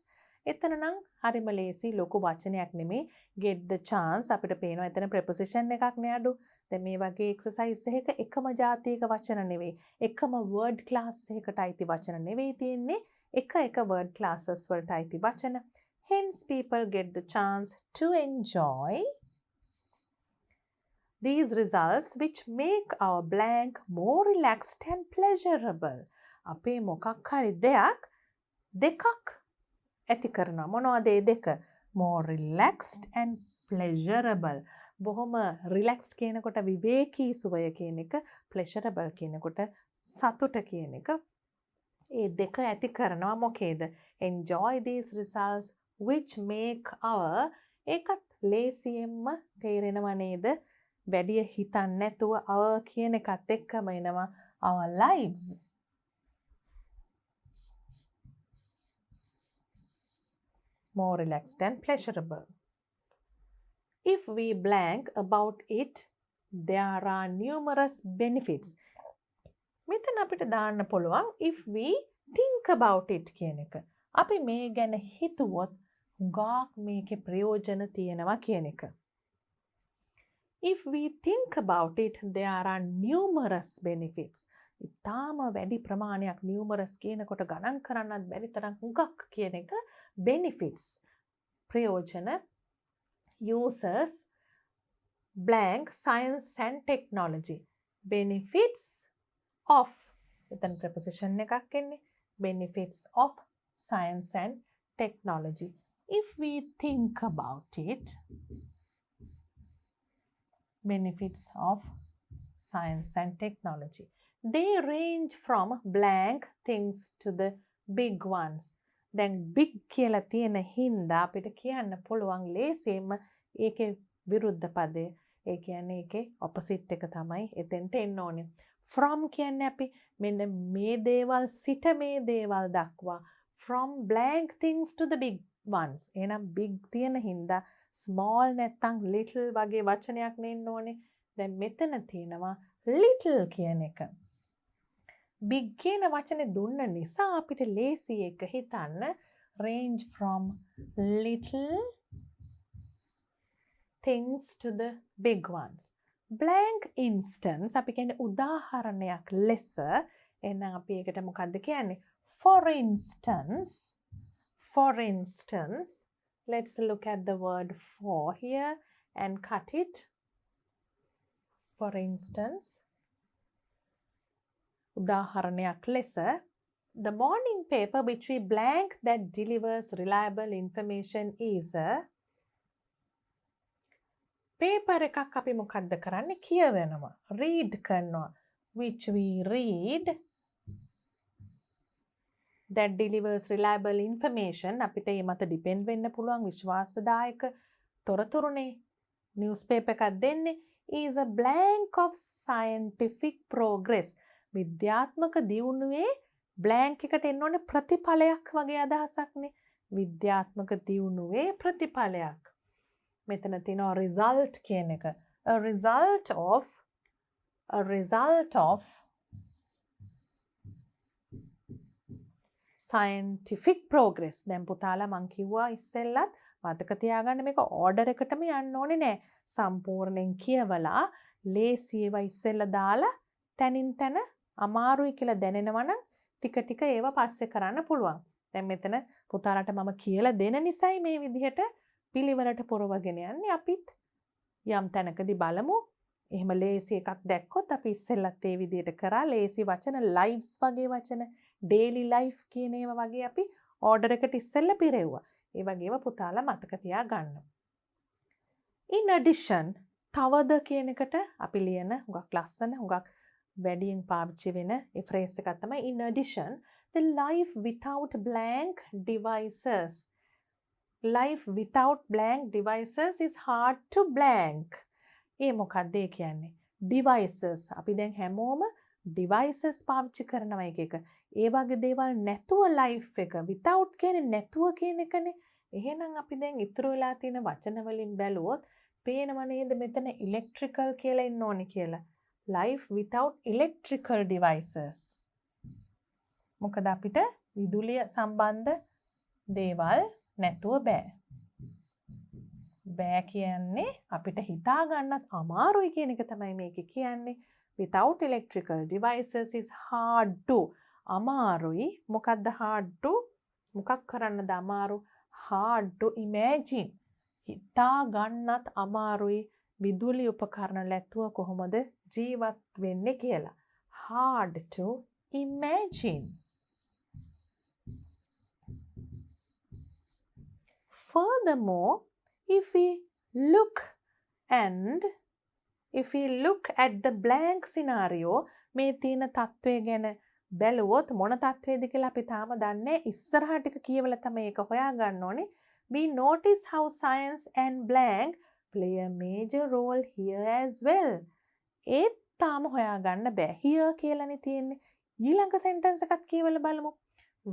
එතන නම් හරිම ලේසි ලොකු වචනයක් නෙමේ. Get the chance අපිට පේනවා එතන preposition එකක් නේ අඩු. දැන් මේ වගේ exercise එකක එකම ජාතියක වචන නෙවෙයි. එකම word class එකකට අයිති වචන නෙවෙයි තියෙන්නේ. එක word classes වලට අයිති වචන. Hence people get the chance to enjoy these results which make our blank more relaxed and pleasurable. අපේ මොකක් හරි දෙකක් ඇති කරනවා. මොනවද ඒ දෙක? More relaxed and pleasurable. බොහොම relaxed කියනකොට විවේකී සුවය කියන එක, pleasurable කියනකොට සතුට කියන එක. ඒ දෙක ඇති කරනවා මොකේද? Enjoy these results which make our ඒකත් ලේසියෙන්ම තේරෙනව නේද? වැඩිය හිතන්නේ නැතුව our කියන එකත් එක්කම එනවා our lives. More relaxed and pleasurable. If we blank about it, there are numerous benefits. මෙතන අපිට දාන්න පුළුවන් if we think about it කියන එක. අපි මේ ගැන හිතුවොත් ගාක් මේකේ ප්‍රයෝජන තියෙනවා කියන එක. If we think about it, there are numerous benefits. ඉතාම වැඩි ප්‍රමාණයක් numerous කියනකොට ගණන් කරන්නත් බැරි තරම් හුඟක් කියන එක benefits. ප්‍රයෝජන uses blank science and technology. Benefits of එතන preposition එකක් එන්නේ. Benefits of science and technology. If we think about it, benefits of science and technology. They range from blank things to the big ones. දැන් big කියලා තියෙන හින්දා අපිට කියන්න පුළුවන් ලේසියෙන්ම ඒකේ විරුද්ධ පදය. ඒ කියන්නේ ඒකේ opposite එක තමයි එතෙන්ට එන්න ඕනේ. From කියන්නේ අපි මෙන්න මේ දේවල් සිට මේ දේවල් දක්වා. From blank things to the big ones. එහෙනම් big තියෙන හින්දා small නැත්තම් little වගේ වචනයක් නෙන්න ඕනේ. දැන් මෙතන තියෙනවා little කියන එක. big කියන වචනේ දුන්න නිසා අපිට ලේසි එක හිතන්න range from little things to the big ones. Blank instance අපි කියන්නේ උදාහරණයක් ලෙස එහෙනම් අපි ඒකට මොකද්ද කියන්නේ? For instance, let's look at the word for here and cut it. For instance, උදාහරණයක් ලෙස the morning paper which we blank that delivers reliable information is a paper එකක් අපි මොකද්ද කරන්නේ? කියවෙනවා. read කරනවා. which we read that delivers reliable information අපිට ඒ මත depend වෙන්න පුළුවන් විශ්වාසදායක තොරතුරුනේ newspaper එකක් දෙන්නේ is a blank of scientific progress. විද්‍යාත්මක දියුණුවේ blank එකට එන්න ඕනේ ප්‍රතිඵලයක් වගේ අදහසක්නේ. විද්‍යාත්මක දියුණුවේ ප්‍රතිඵලයක්. මෙතන තියෙනවා result කියන එක. a result of scientific progress. දැන් පුතාලා මං කිව්වා ඉස්සෙල්ලත් මතක තියාගන්න මේක ඕඩර් එකටම යන්න ඕනේ නෑ. සම්පූර්ණයෙන් කියවලා ලේසි ඒවා ඉස්සෙල්ලා දාලා තනින් තන අමාරුයි කියලා දැනෙනවා නම් ටික ටික ඒවා පස්සේ කරන්න පුළුවන්. දැන් මෙතන පුතාලට මම කියලා දෙන නිසායි මේ විදිහට පිළිවෙලට පුරවගෙන යන්නේ. අපිත් යම් තැනකදී බලමු. එහෙම ලේසි එකක් දැක්කොත් අපි ඉස්සෙල්ලත් ඒ විදිහට කරා ලේසි වචන lives වගේ වචන daily life කියන ඒවා වගේ අපි ඕඩර් එකට ඉස්සෙල්ලා පිරෙව්වා. ඒ වගේම පුතාලා මතක තියා ගන්න. In addition තවද කියන එකට අපි ලියන හුඟක් ලස්සන හුඟක් වැඩියෙන් පාවිච්චි වෙන ඒ ෆ්‍රේස් එකක් තමයි in addition the life without blank devices. Life without blank devices is hard to blank. ඒ මොකක්ද ඒ කියන්නේ? Devices. අපි දැන් හැමෝම devices පාවිච්චි කරනවා එක එක. ඒ වගේ දේවල් නැතුව life එක without කියන්නේ නැතුව කියන එකනේ. එහෙනම් අපි දැන් ඉතුරු වෙලා තියෙන වචන වලින් බැලුවොත් පේනව නේද මෙතන electrical කියලා ඉන්න ඕනි කියලා. Life without electrical devices. මොකද අපිට විදුලිය සම්බන්ධ දේවල් නැතුව බෑ. බෑ කියන්නේ අපිට හිතා ගන්නත් අමාරුයි කියන එක තමයි මේක කියන්නේ. Without electrical devices is hard to. අමාරුයි. මොකක්ද hard to? මොකක් කරන්නද අමාරු? Hard to imagine. හිතා ගන්නත් අමාරුයි විදුලි උපකරණ නැතුව කොහොමද ජීවත් වෙන්නේ කියලා. Hard to imagine. Furthermore, if we look at the blank scenario, මේ තියෙන තත්ත්වය ගැන බැලුවොත් මොන තත්ත්වයේද කියලා අපි තාම දන්නේ ඉස්සරහ ටික කියවලා තමයි ඒක හොයාගන්න ඕනේ. We notice how science and blank play a major role here as well. ඒත් තාම හොයාගන්න බෑ. Here කියලානේ තියෙන්නේ. ඊළඟ sentence එකත් කියවලා බලමු.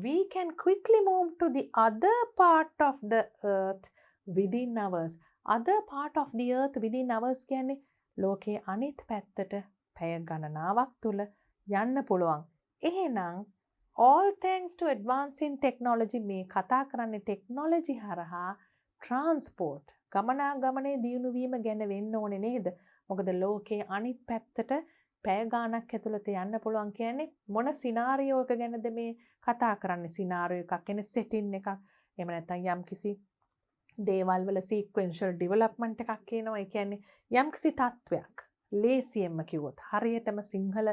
We can quickly move to the other part of the earth within hours. Other part of the earth within hours කියන්නේ ලෝකයේ අනිත් පැත්තට පැය ගණනාවක් තුල යන්න පුළුවන්. එහෙනම් all thanks to advance in technology මේ කතා කරන්නේ technology හරහා transport ගමනාගමනයේ දියුණු වීම ගැන වෙන්න ඕනේ නේද? මොකද ලෝකයේ අනිත් පැත්තට පැය ගාණක් ඇතුළත යන්න පුළුවන් කියන්නේ මොන සිනාරියෝ එක ගැනද මේ කතා කරන්නේ? සිනාරියෝ එකක් කියන්නේ setting එකක්. එහෙම නැත්නම් යම්කිසි දේවල් වල sequential development එකක් කියනවා. ඒ කියන්නේ යම්කිසි තත්වයක් ලේසියෙන්ම කිව්වොත් හරියටම සිංහල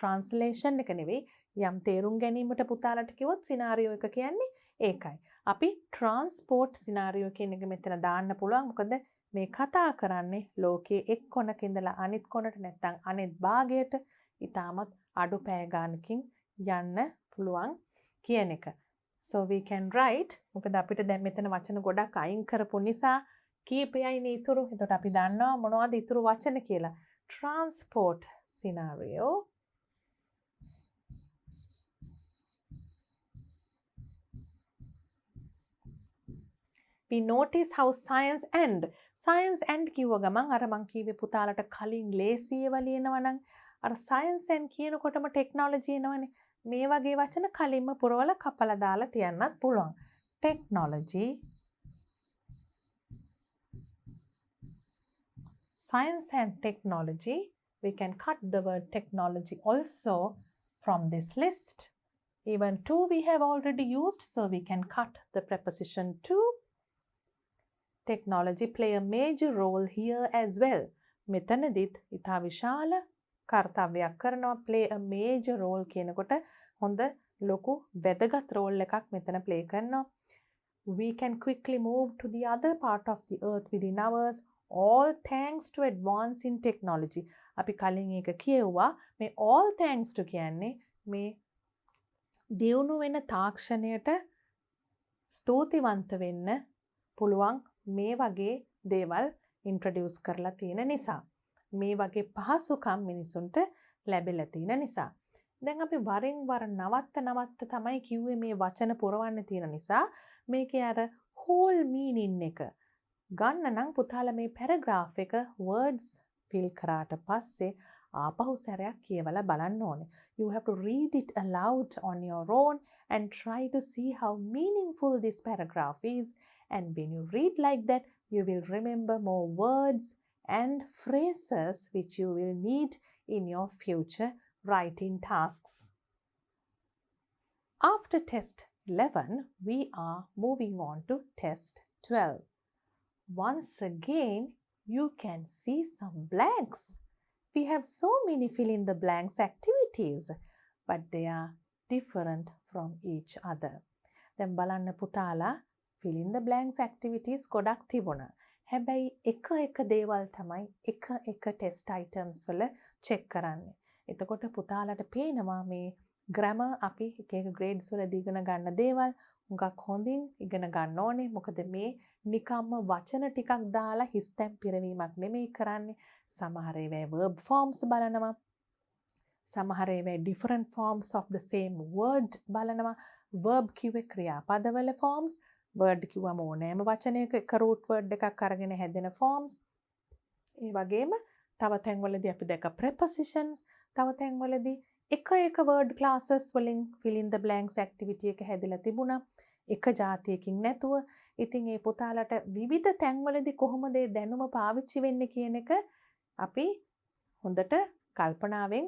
translation එක නෙවෙයි යම් තේරුම් ගැනීමට පුතාලට කිව්වොත් සිනාරියෝ එක කියන්නේ ඒකයි. අපි transport scenario කියන එක මෙතන දාන්න පුළුවන්. මොකද මේ කතා කරන්නේ ලෝකයේ එක් කොනක ඉඳලා අනිත් කොනට නැත්නම් අනිත් භාගයට ඊටමත් අඩු පැය ගානකින් යන්න පුළුවන් කියන එක. So we can write මොකද අපිට දැන් මෙතන වචන ගොඩක් අයින් කරපු නිසා කීපයයිනේ ඉතුරු. එතකොට අපි දන්නවා මොනවද ඉතුරු වචන කියලා. Transport scenario. We notice how science and කිව්ව ගමන් අර මං කිව්වේ පුතාලට කලින් ලේසියව ලියනවා නම් අර science and කියනකොටම technology එනවනේ. මේ වගේ වචන කලින්ම පුරවලා කපලා දාලා තියන්නත් පුළුවන්. Technology, science and technology. We can cut the word technology also from this list. Even to we have already used, so we can cut the preposition to. Technology play a major role here as well. මෙතනදිත් ඉතා විශාල කර්තව්‍යයක් කරනවා. play a major role කියනකොට හොඳ ලොකු වැදගත් role එකක් මෙතන play කරනවා. We can quickly move to the other part of the earth within hours, all thanks to advance in technology. අපි කලින් ඒක කියෙව්වා. මේ all thanks to කියන්නේ මේ දියුණු වෙන තාක්ෂණයට ස්තුතිවන්ත වෙන්න පුළුවන් මේ වගේ දේවල් ඉන්ට්‍රොඩියුස් කරලා තියෙන නිසා. මේ වගේ පහසුකම් මිනිසුන්ට ලැබිලා තියෙන නිසා. දැන් අපි වරින් වර නවත්ත තමයි කිව්වේ මේ වචන පුරවන්න තියෙන නිසා මේකේ අර whole meaning එක ගන්න නම් පුතාලා මේ paragraph එක words fill කරාට පස්සේ ආපහු සැරයක් කියවලා බලන්න ඕනේ. You have to read it aloud on your own and try to see how meaningful this paragraph is. And when you read like that, you will remember more words and phrases which you will need in your future writing tasks. After test, 11, we are moving on to test 12. Once again, you can see some blanks. We have so many fill in the blanks activities, but they are different from each other. දැන් බලන්න පුතාලා fill in the blanks activities ගොඩක් තිබුණා. හැබැයි එක දේවල් තමයි එක test items වල check කරන්නේ. එතකොට පුතාලට පේනවා මේ grammar අපි එක grades වලදී ඉගෙන ගන්න දේවල් උඟක් හොඳින් ඉගෙන ගන්න ඕනේ. මොකද මේ නිකම්ම වචන ටිකක් දාලා හිස්තැන් පිරවීමක් නෙමෙයි කරන්නේ. සමහර ඒවා verb forms බලනවා. සමහර ඒවා different forms of the same word බලනවා. verb කිව්වේ ක්‍රියාපදවල forms. word කිව්වම ඕනෑම වචනයක එක root word එකක් අරගෙන හැදෙන forms. ඒ වගේම තව තැන්වලදී අපි දැක්ක prepositions. තව තැන්වලදී එක word classes වලින් fill in the blanks activity එක හැදලා තිබුණා. එක જાතියකින් නැතුව. ඉතින් ඒ පුතාලට විවිධ තැන්වලදී කොහොමද ඒ දැනුම පාවිච්චි වෙන්නේ කියන එක අපි හොඳට කල්පනාවෙන්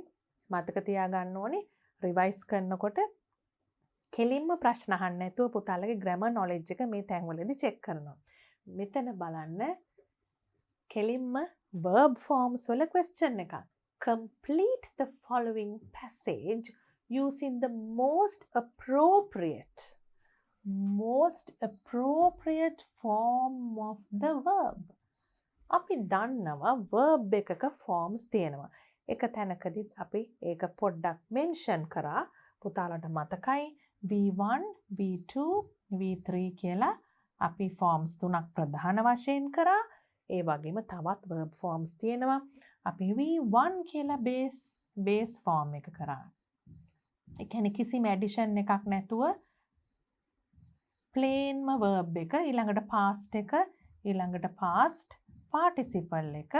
මතක තියාගන්න ඕනේ. රිවයිස් කරනකොට කෙලින්ම ප්‍රශ්න අහන්න නැතුව පුතාලගේ grammar knowledge එක මේ තැන්වලදී check කරනවා. මෙතන බලන්න කෙලින්ම verb forms වල question එකක්. Complete the following passage using the most appropriate form of the verb. අපි දන්නවා verb එකක forms තියෙනවා. එක තැනකදී අපි ඒක පොඩ්ඩක් mention කරා. පුතාලට මතකයි V1, V2, V3 කියලා අපි forms තුනක් ප්‍රධාන වශයෙන් කරා. ඒ වගේම තවත් verb forms තියෙනවා. අපි V1 කියලා base form එක කරා. ඒ කියන්නේ කිසිම addition එකක් නැතුව plainම verb එක ඊළඟට past එක ඊළඟට past participle එක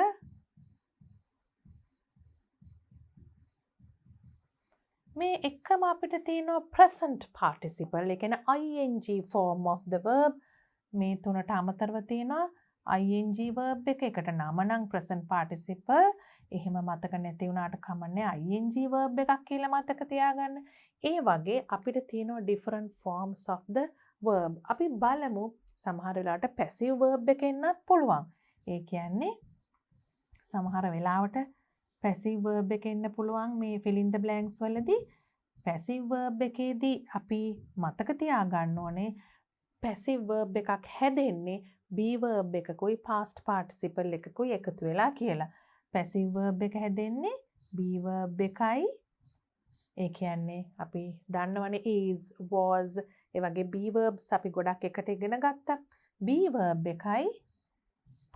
මේ එකම අපිට තියෙනවා present participle. ඒ කියන්නේ ing form of the verb. මේ තුනට අමතරව තියෙනවා ing verb එක. එකට නම නම් present participle. එහෙම මතක නැති වුණාට කමන්නේ ing verb එකක් කියලා මතක තියාගන්න. ඒ වගේ අපිට තියෙනවා different forms of the verb. අපි බලමු සමහර වෙලාවට passive verb එකෙන්නත් පුළුවන්. ඒ කියන්නේ සමහර වෙලාවට passive verb එකෙන්න පුළුවන් මේ fill in the blanks වලදී. passive verb එකේදී අපි මතක තියාගන්න ඕනේ passive verb එකක් හැදෙන්නේ be verb එකකුයි past participle එකකුයි එකතු වෙලා කියලා. passive verb එක හැදෙන්නේ be verb එකයි. ඒ කියන්නේ අපි දන්නවනේ is, was ඒ වගේ be verbs අපි ගොඩක් එකට ඉගෙන ගත්තා. be verb එකයි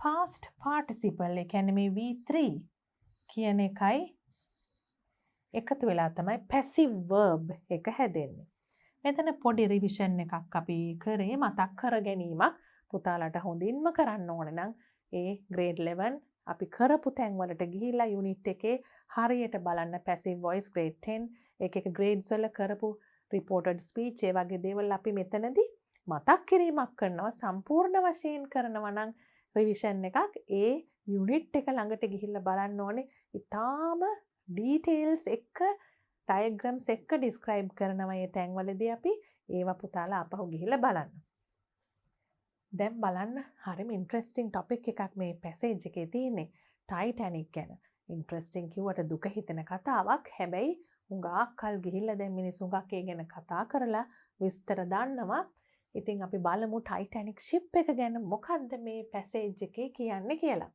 past participle ඒ කියන්නේ මේ V3 කියන එකයි එකතු වෙලා තමයි passive verb එක හැදෙන්නේ. මෙතන පොඩි රිවිෂන් එකක් අපි කරේ මතක් කර ගැනීමක්. පුතාලට හොඳින්ම කරන්න ඕන නම් ඒ grade 11 අපි කරපු තැන් වලට ගිහිල්ලා unit එකේ හරියට බලන්න passive voice grade 10 එක grades වල කරපු reported speech ඒ වගේ දේවල් අපි මෙතනදී මතක් කිරීමක් කරනවා. සම්පූර්ණ වශයෙන් කරනවා නම් රිවිෂන් එකක් ඒ unit එක ළඟට ගිහිල්ලා බලන්න ඕනේ. ඊටාම details එක diagrams එක describe කරනවා මේ තැන්වලදී අපි ඒවා පුතාලා අපහු ගිහිල්ලා බලන්න. දැන් බලන්න හරිම interesting topic එකක් මේ passage එකේ තියෙන්නේ. Titanic ගැන. interesting කිව්වට දුක හිතෙන කතාවක්. හැබැයි හුඟක් කල් ගිහිල්ලා දැන් මිනිස්සු හුඟක් ඒ ගැන කතා කරලා විස්තර දන්නවා. ඉතින් අපි බලමු Titanic ship එක ගැන මොකද්ද මේ passage එකේ කියන්නේ කියලා.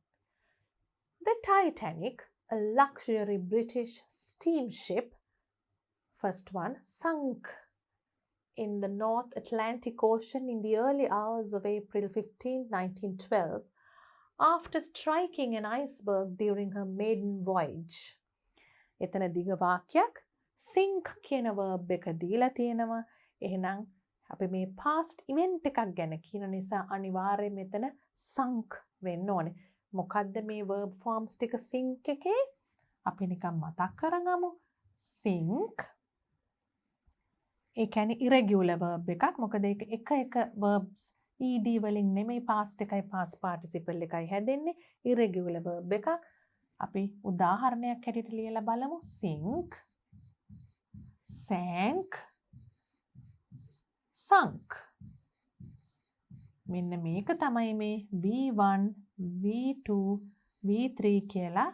The Titanic, a luxury British steamship, first one, sunk in the North Atlantic Ocean in the early hours of April 15, 1912, after striking an iceberg during her maiden voyage. එතන දිග වාක්‍යයක් sink කියන verb එක දීලා තියෙනවා. එහෙනම් අපි මේ past event එකක් ගැන කියන නිසා අනිවාර්යයෙන් මෙතන sunk වෙන්න ඕනේ. මොකද්ද මේ verb forms ටික sink එකේ? අපි නිකන් මතක් කරගමු. sink ඒ කියන්නේ irregular verb එකක්. මොකද ඒක එක verbs ed වලින් නෙමෙයි past එකයි past participle එකයි හැදෙන්නේ. irregular verb එකක්. අපි උදාහරණයක් හැටියට ලියලා බලමු. sink, sank, sunk. මෙන්න මේක තමයි මේ V1, V2, V3 කියලා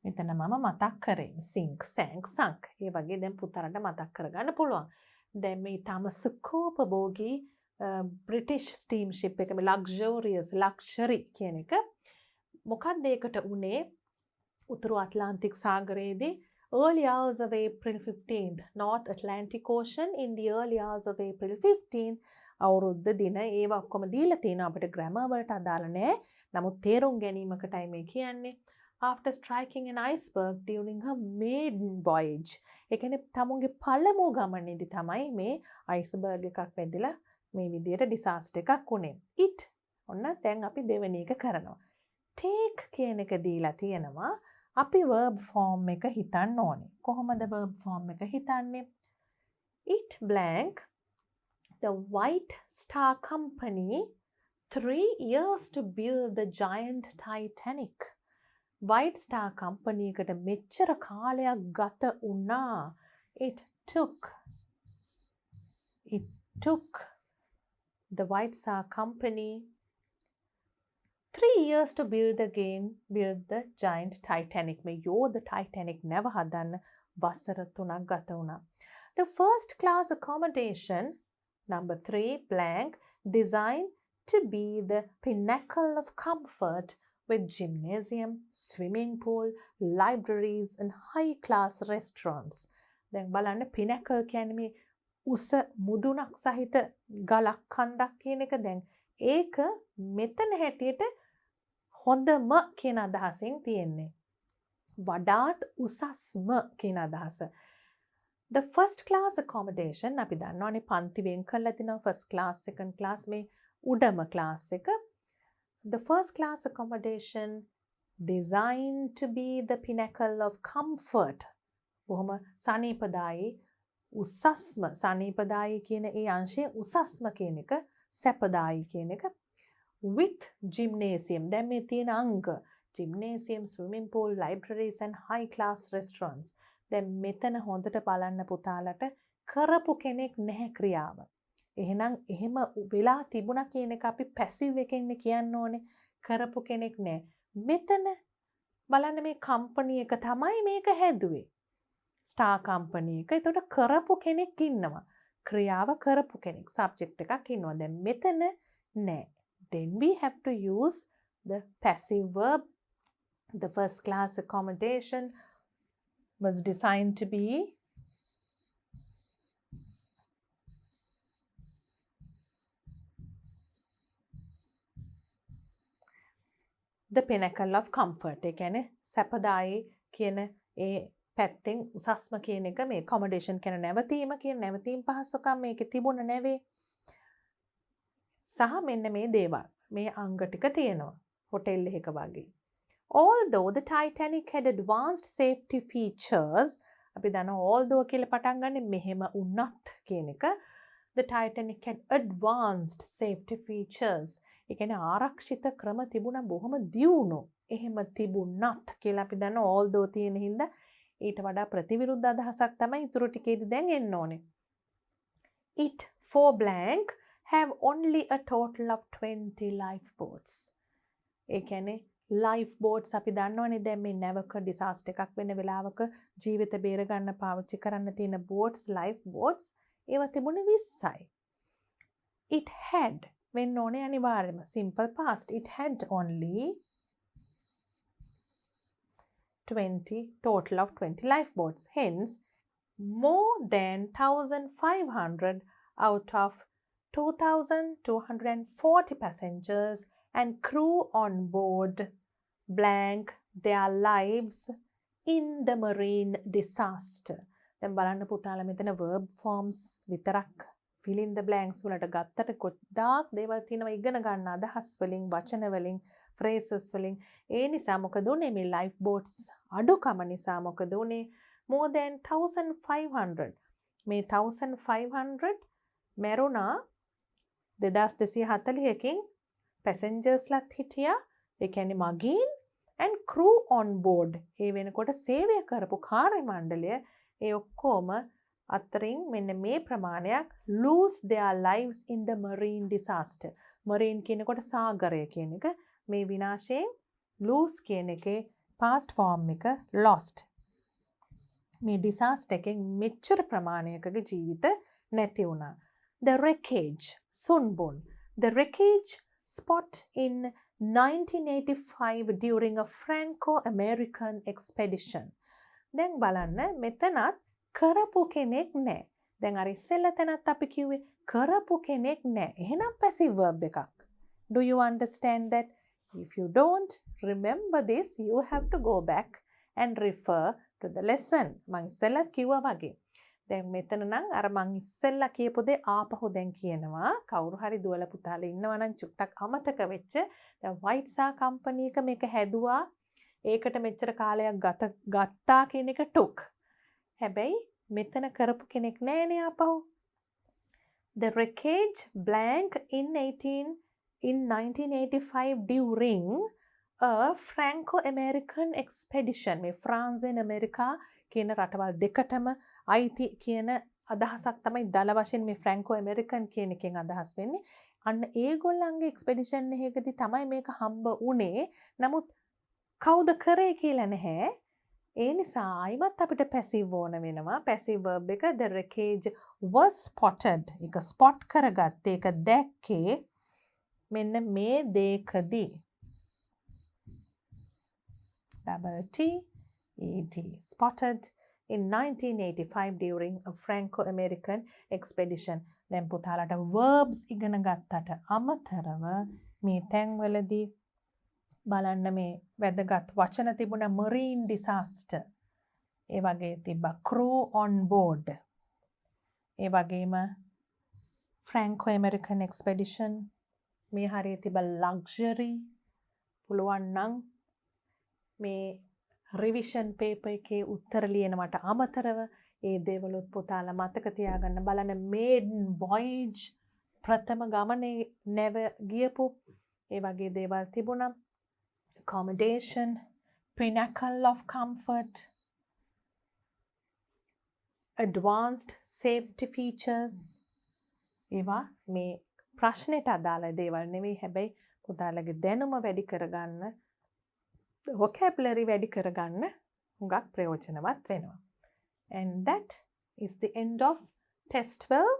මෙතන මම මතක් කරේ. sink, sank, sunk. ඒ වගේ දැන් පුතාලට මතක් කරගන්න පුළුවන්. දැන් මේ ඊටම සුඛෝපභෝගී British steamship එක මේ luxurious, luxury කියන එක මොකක්ද ඒකට උනේ උතුරු Atlantic සාගරයේදී early hours of April 15th, North Atlantic Ocean in the early hours of April 15th. අවුරුද්ද දින ඒවා ඔක්කොම දීලා තියෙනවා අපිට ග්‍රැමර් වලට අදාළ නැහැ. නමුත් තේරුම් ගැනීමකටයි මේ කියන්නේ. After striking an iceberg during her maiden voyage. ඒ කියන්නේ තමුන්ගේ පළමු ගමනේදී තමයි මේ iceberg එකක් වැදිලා මේ විදියට disaster එකක් උනේ. It ඔන්න දැන් අපි දෙවෙනි එක කරනවා. Take කියන එක දීලා තියෙනවා. අපි verb form එක හිතන්න ඕනේ. කොහොමද verb form එක හිතන්නේ? It blank the White Star Company 3 years to build the giant Titanic. White Star Company එකට මෙච්චර කාලයක් ගත වුණා. It took the White Star Company 3 years to build the giant Titanic. මේ යෝධ Titanic නැව හදන්න වසර 3ක් ගත වුණා. The first class accommodation number 3 blank designed to be the pinnacle of comfort with gymnasium, swimming pool, libraries and high class restaurants. දැන් බලන්න pinnacle කියන්නේ මේ උස මුදුනක් සහිත ගලක් කන්දක් කියන එක. දැන් ඒක මෙතන හැටියට හොඳම කියන අදහසින් තියෙන්නේ. වඩාත් උසස්ම කියන අදහස. The first class accommodation අපි දන්නවනේ පන්ති වෙන් කරලා තිනවා first class, second class මේ උඩම class එක. The first class accommodation designed to be the pinnacle of comfort. බොහොම සනීපදායි උසස්ම සනීපදායි කියන ඒ අංශයේ උසස්ම කියන එක සැපදායි කියන එක. With gymnasium දැන් මේ තියෙන අංග gymnasium, swimming pool, libraries and high class restaurants. දැන් මෙතන හොඳට බලන්න පුතාලට කරපු කෙනෙක් නැහැ ක්‍රියාව. එහෙනම් එහෙම වෙලා තිබුණා කියන එක අපි පැසිව් එකෙන් කියන්න ඕනේ. කරපු කෙනෙක් නැහැ. මෙතන බලන්න මේ කම්පැනි එක තමයි මේක හැදුවේ. ස්ටාර් කම්පැනි එක. ඒතකොට කරපු කෙනෙක් ඉන්නවා. ක්‍රියාව කරපු කෙනෙක් සබ්ජෙක්ට් එකක් ඉන්නවා. දැන් මෙතන නැහැ. Then we have to use the passive verb. The first class accommodation was designed to be the pinnacle of comfort. ඒ කියන්නේ සැපදායි කියන ඒ පැත්තෙන් උසස්ම කියන එක මේ accommodation කියන නැවතීම කියන නැවතීම් පහසුකම් මේකේ තිබුණ නැවේ. සහ මෙන්න මේ දේවල් මේ අංග ටික තියෙනවා හොටෙල් එකක වගේ. Although the Titanic had advanced safety features, අපි දන්නවා although කියලා පටන් ගන්න මෙහෙම වුණත් කියන එක. The Titanic had advanced safety features. ඒ කියන්නේ ආරක්ෂිත ක්‍රම තිබුණා බොහොම දියුණු. එහෙම තිබුණත් කියලා අපි දන්නවා although තියෙන හින්දා ඊට වඩා ප්‍රතිවිරුද්ධ අදහසක් තමයි ඉතුරු ටිකේදී දැන් එන්න ඕනේ. It for blank have only a total of 20 lifeboats. ඒ කියන්නේ lifeboats අපි දන්නවනේ දැන් මේ නැවක disaster එකක් වෙන වෙලාවක ජීවිත බේර ගන්න පාවිච්චි කරන්න තියෙන boats, lifeboats ඒවා තිබුණේ 20යි. It had වෙන්න ඕනේ අනිවාර්යයෙන්ම simple past. It had only 20 total of 20 lifeboats. Hence, more than 1,500 out of 2,240 passengers and crew on board blank their lives in the marine disaster. දැන් බලන්න පුතාලා මෙතන verb forms විතරක් fill in the blanks වලට ගත්තට ගොඩාක් දේවල් තියෙනවා ඉගෙන ගන්න අදහස් වලින් වචන වලින් phrases වලින්. ඒ නිසා මොකද උනේ මේ life boats අඩුකම නිසා මොකද උනේ more than 1,500 මේ 1,500 මැරුණා 2240කින් පැසෙන්ජර්ස්ලාත් හිටියා. ඒ කියන්නේ මගීන් and crew on board. ඒ වෙනකොට සේවය කරපු කාර්ය මණ්ඩලය ඒ ඔක්කොම අතරින් මෙන්න මේ ප්‍රමාණයක් lose their lives in the marine disaster. marine කියනකොට සාගරය කියන එක. මේ විනාශයෙන් lose කියන එකේ past form එක lost. මේ disaster එකෙන් මෙච්චර ප්‍රමාණයකගේ ජීවිත නැති වුණා. The wreckage, Sunbun. The wreckage spot in 1985 during a Franco-American expedition. දැන් බලන්න මෙතනත් කරපු කෙනෙක් නෑ. දැන් අර ඉස්සෙල්ලා තැනත් අපි කිව්වේ කරපු කෙනෙක් නෑ. එහෙනම් passive verb එකක්. Do you understand that? If you don't remember this, you have to go back and refer to the lesson. මං ඉස්සෙල්ලා කිව්වා වගේ. දැන් මෙතන නම් අර මං ඉස්සෙල්ලා කියපු දේ ආපහු දැන් කියනවා. කවුරු හරි දුවල පුතාලා ඉන්නවා නම් චුට්ටක් අමතක වෙච්ච. දැන් white සා කම්පැනි එක මේක හැදුවා. ඒකට මෙච්චර කාලයක් ගත්තා කියන එක took. හැබැයි මෙතන කරපු කෙනෙක් නෑනේ ආපහු. The wreckage blank in 1985 during a Franco-American expedition. මේ ෆ්‍රාන්සෙන් ඇමරිකා කියන රටවල් දෙකටම අයිති කියන අදහසක් තමයි දල වශයෙන් මේ ෆ්‍රැන්කෝ ඇමරිකන් කියන එකෙන් අදහස් වෙන්නේ. අන්න ඒගොල්ලන්ගේ එක්ස්පෙඩිෂන් එකකදී තමයි මේක හම්බ වුණේ. නමුත් කවුද කරේ කියලා නැහැ. ඒ නිසා ආයිමත් අපිට passive ඕන වෙනවා. passive verb එක the wreckage was spotted. ඒක spot කරගත්තේ, ඒක දැක්කේ මෙන්න මේ දේකදී. double T E-T, spotted in 1985 during a Franco-American expedition. දැන් පුතාලට verbs ඉගෙන ගත්තට අමතරව මේ තැන්වලදී බලන්න මේ වැදගත් වචන තිබුණා marine disaster. ඒ වගේ තිබ්බා crew on board. ඒ වගේම Franco-American expedition. මේ හරිය තිබ්බා luxury. පුළුවන් නම් මේ රිවිෂන් පේපර් එකේ උත්තර ලියනවට අමතරව ඒ දේවලුත් පුතාලා මතක තියාගන්න. බලන්න maiden voyage ප්‍රථම ගමනේ නැව ගියපු ඒ වගේ දේවල් තිබුණා. accommodation, pinnacle of comfort, advanced safety features. ඒවා මේ ප්‍රශ්නෙට අදාළ දේවල් නෙවෙයි. හැබැයි පුතාලගේ දැනුම වැඩි කරගන්න, vocabulary වැඩි කරගන්න හුඟක් ප්‍රයෝජනවත් වෙනවා. And that is the end of test 12.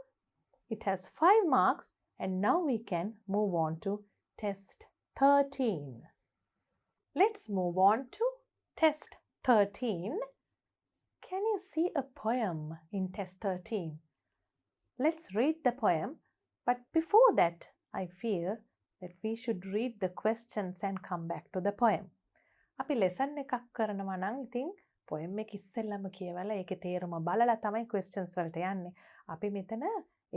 It has 5 marks and now we can move on to test 13. Let's move on to test 13. Can you see a poem in test 13? Let's read the poem, but before that I feel that we should read the questions and come back to the poem. අපි lesson එකක් කරනවා නම් ඉතින් පොයම් එක ඉස්සෙල්ලම කියවලා ඒකේ තේරුම බලලා තමයි questions වලට යන්නේ. අපි මෙතන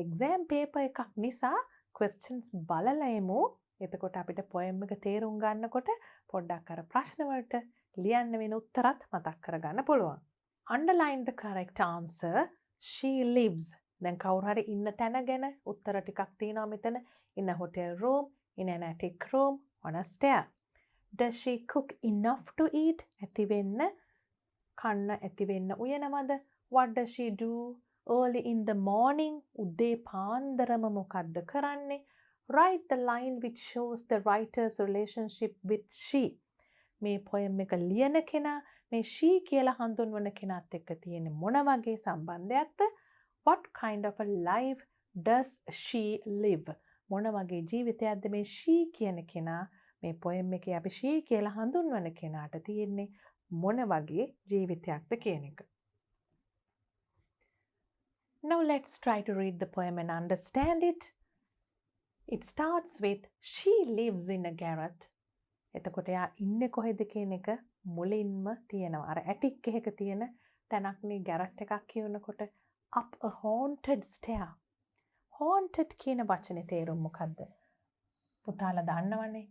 exam paper එකක් නිසා questions බලලා එමු. එතකොට අපිට පොයම් එක තේරුම් ගන්නකොට පොඩ්ඩක් අර ප්‍රශ්න වලට ලියන්න වෙන උත්තරත් මතක් කරගන්න පුළුවන්. Underline the correct answer. She lives. දැන් කවුරු හරි ඉන්න තැන ගැන උත්තර ටිකක් තියෙනවා මෙතන. In a hotel room, in an attic room, on a stair. Does she cook enough to eat? ඇති වෙන්න කන්න ඇති වෙන්න උයනවද? What does she do early in the morning? උදේ පාන්දරම මොකද්ද කරන්නේ? Write the line which shows the writer's relationship with she. මේ poem එක ලියන කෙනා මේ she කියලා හඳුන්වන කෙනාත් එක්ක තියෙන මොන වගේ සම්බන්ධයක්ද? What kind of a life does she live? මොන වගේ ජීවිතයක්ද මේ she කියන කෙනා මේ poem එකේ අපි she කියලා හඳුන්වන කෙනාට තියෙන්නේ මොන වගේ ජීවිතයක්ද කියන එක. Now let's try to read the poem and understand it. It starts with she lives in a garret. එතකොට යා ඉන්නේ කොහෙද කියන එක මුලින්ම තියෙනවා. අර ඇටික් එකක තියෙන තැනක්නේ garret එකක් කියනකොට up a haunted stair. Haunted කියන වචනේ තේරුම මොකද්ද? පුතාලා දන්නවනේ.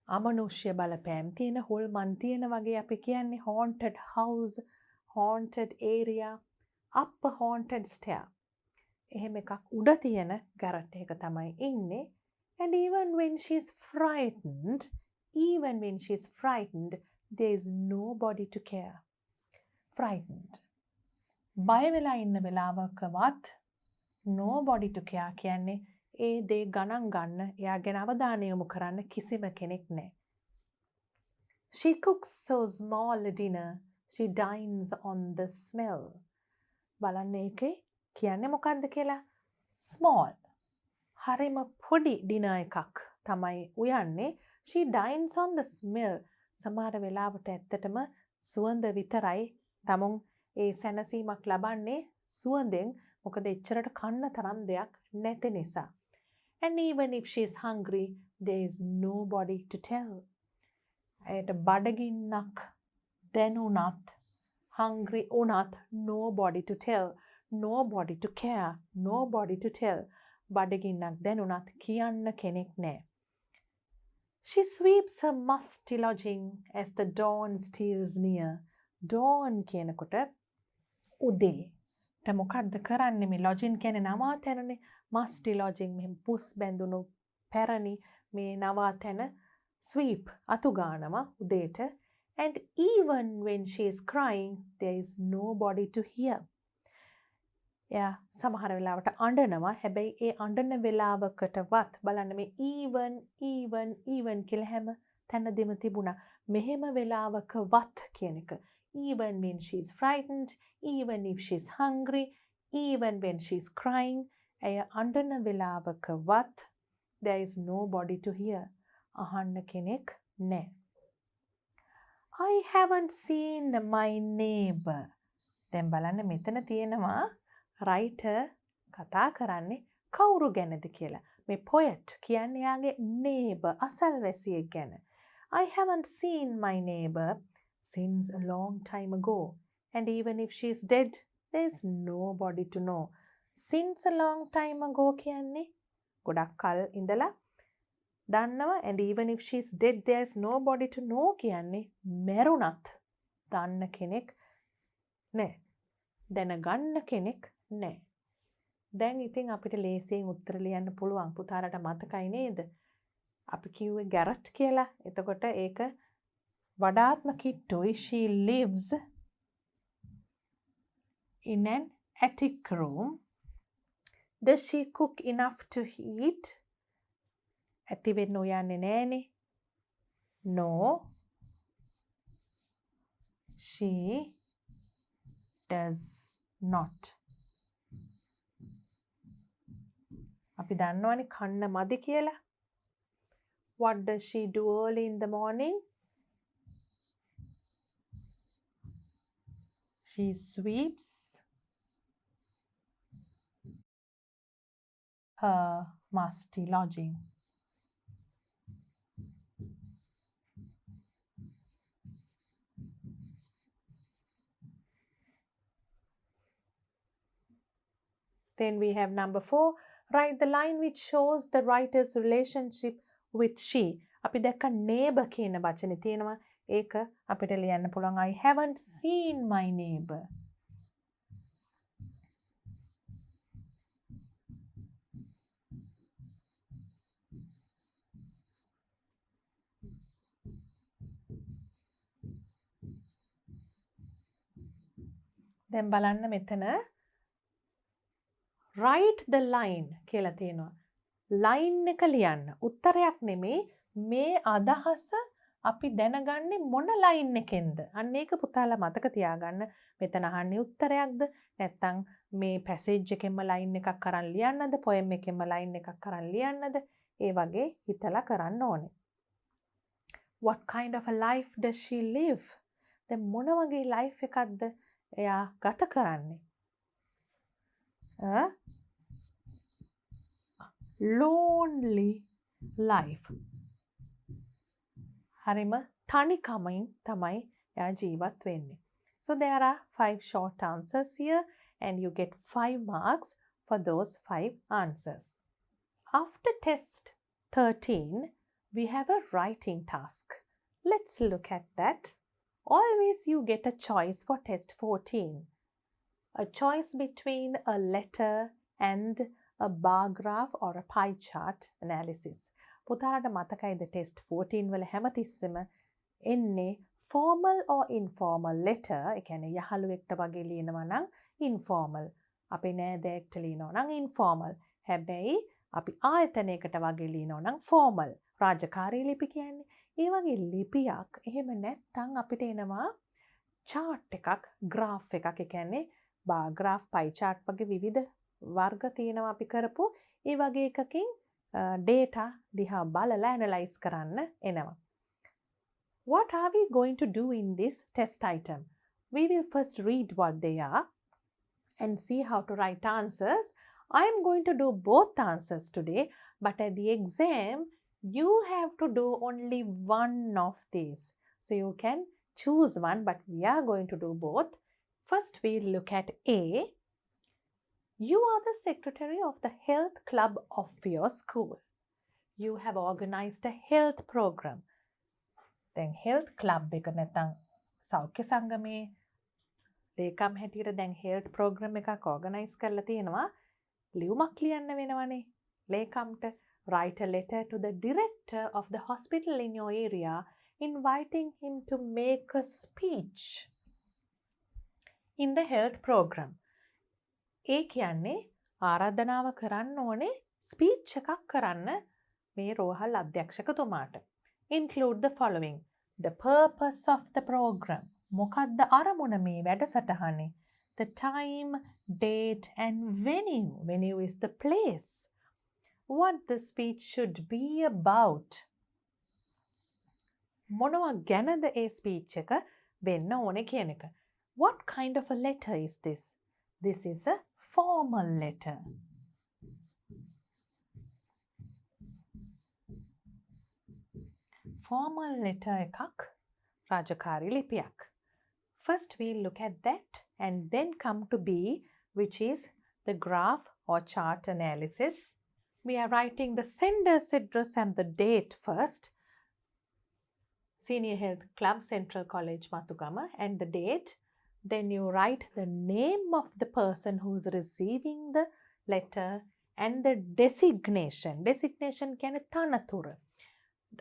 අමනුෂ්‍ය බලපෑම් තියෙන හොල්මන් තියෙන වගේ අපි කියන්නේ haunted house, haunted area, up a haunted stair. එහෙම එකක් උඩ තියෙන garret එක තමයි ඉන්නේ. And even when she's frightened, there is nobody to care. Frightened. බය වෙලා ඉන්න වෙලාවකවත් nobody to care කියන්නේ ඒ දේ ගණන් ගන්න එයා ගැන අවධානය යොමු කරන්න කිසිම කෙනෙක් නැහැ. She cooks so small a dinner. She dines on the smell. බලන්න ඒකේ කියන්නේ මොකක්ද කියලා? Small. හරිම පොඩි dinner එකක් තමයි උයන්නේ. She dines on the smell. සමහර වෙලාවට ඇත්තටම සුවඳ විතරයි තමුන් ඒ සැනසීමක් ලබන්නේ සුවඳෙන්. මොකද එච්චරට කන්න තරම් දෙයක් නැති නිසා. And even if she is hungry, there is nobody to tell. ඇයට බඩගින්නක් දැනුණත් hungry වුණත් nobody to tell, nobody to care, nobody to tell. බඩගින්නක් දැනුණත් කියන්න කෙනෙක් නැහැ. She sweeps her musty lodging as the dawn steals near. Dawn කියනකොට උදේ. මොකක්ද කරන්නේ මේ lodging කියන්නේ නවාතැනනේ. musty lodging මෙහෙම පුස් බැඳුණු පැරණි මේ නවාතැන sweep අතු ගානවා උදේට. And even when she is crying, there is nobody to hear. එයා සමහර වෙලාවට අඬනවා. හැබැයි ඒ අඬන වෙලාවකටවත් බලන්න මේ even කියලා හැම තැනදීම තිබුණා. මෙහෙම වෙලාවකවත් කියන එක. Even when she is frightened, even if she is hungry, even when she is crying, එය අඬන වෙලාවකවත් there is nobody to hear. අහන්න කෙනෙක් නැහැ. I haven't seen my neighbor. දැන් බලන්න මෙතන තියෙනවා writer කතා කරන්නේ කවුරු ගැනද කියලා. මේ poet කියන්නේ යාගේ neighbor අසල්වැසියෙක් ගැන. I haven't seen my neighbor since a long time ago. And even if she is dead, there is nobody to know. Since a long time ago කියන්නේ ගොඩක් කල් ඉඳලා දන්නවා. And even if she is dead, there is nobody to know කියන්නේ මැරුණත් දන්න කෙනෙක් නැහැ. දැනගන්න කෙනෙක් නැහැ. දැන් ඉතින් අපිට ලේසියෙන් උත්තර ලියන්න පුළුවන්. පුතාලට මතකයි නේද? අපි කිව්වේ ගැරට් කියලා. එතකොට ඒක වඩාත්ම කිට්ටුයි. She lives in an attic room. Does she cook enough to eat? ඇති වෙන්න උයන්නේ නෑනේ. No. She does not. අපි දන්නවනේ කන්න මදි කියලා. What does she do early in the morning? She sweeps her musty lodging. Then we have number 4. Write the line which shows the writer's relationship with she. අපි දැක්ක neighbor කියන වචනේ තියෙනවා. ඒක අපිට ලියන්න පුළුවන් I haven't seen my neighbor. දැන් බලන්න මෙතන write the line කියලා තියෙනවා. line එක ලියන්න. උත්තරයක් නෙමෙයි මේ අදහස අපි දැනගන්නේ මොන line එකෙන්ද? අන්න ඒක පුතාලා මතක තියාගන්න. මෙතන අහන්නේ උත්තරයක්ද? නැත්නම් මේ passage එකෙන්ම line එකක් අරන් ලියන්නද? poem එකෙන්ම line එකක් අරන් ලියන්නද? ඒ වගේ හිතලා කරන්න ඕනේ. What kind of a life does she live? දැන් මොන වගේ life එකක්ද එයා ගත කරන්නේ? A lonely life. හරිම තනිකමින් තමයි එයා ජීවත් වෙන්නේ. So there are 5 short answers here and you get 5 marks for those 5 answers. After test 13, we have a writing task. Let's look at that. Always you get a choice for test 14. A choice between a letter and a bar graph or a pie chart analysis. පුතාලට මතකයිද test 14 වල හැමතිස්සෙම එන්නේ formal or informal letter. ඒ කියන්නේ යහළුවෙක්ට වගේ ලියනවා නම් informal. අපි නෑදෑයෙක්ට ලියනවා නම් informal. හැබැයි අපි ආයතනයකට වගේ ලියනවා නම් formal. රාජකාරී ලිපි කියන්නේ. ඒ වගේ ලිපියක් එහෙම නැත්නම් අපිට එනවා chart එකක්, graph එකක්. ඒ කියන්නේ bar graph, pie chart වගේ විවිධ වර්ග තියෙනවා අපි කරපු. ඒ වගේ එකකින් data දිහා බලලා analyze කරන්න එනවා. What are we going to do in this test item? We will first read what they are and see how to write answers. I am going to do both answers today, but at the exam, you have to do only one of these. So you can choose one, but we are going to do both. First, we'll look at A. You are the secretary of the health club of your school. You have organized a health program. Then health club එක නැත්නම් සෞඛ්‍ය සංගමේ ලේකම් හැටියට දැන් health program එකක් organize කරලා තියෙනවා. ලියුමක් ලියන්න වෙනවනේ ලේකම්ට. Write a letter to the director of the hospital in your area inviting him to make a speech in the health program. ඒ කියන්නේ ආරාධනාව කරන්න ඕනේ ස්පීච් එකක් කරන්න මේ රෝහල් අධ්‍යක්ෂකතුමාට. Include the following. The purpose of the program. මොකක්ද අරමුණ මේ වැඩසටහනේ? The time, date and venue. Venue is the place. What the speech should be about. මොනවා ගැනද ඒ ස්පීච් එක වෙන්න ඕනේ කියන එක. What kind of a letter is this? This is a formal letter. Formal letter එකක් රාජකාරී ලිපියක්. First we'll look at that and then come to B, which is the graph or chart analysis. We are writing the sender's address and the date first. Senior Health Club, Central College, Mathugama, and the date. Then you write the name of the person who's receiving the letter and the designation. Designation කියන්නේ තනතුර.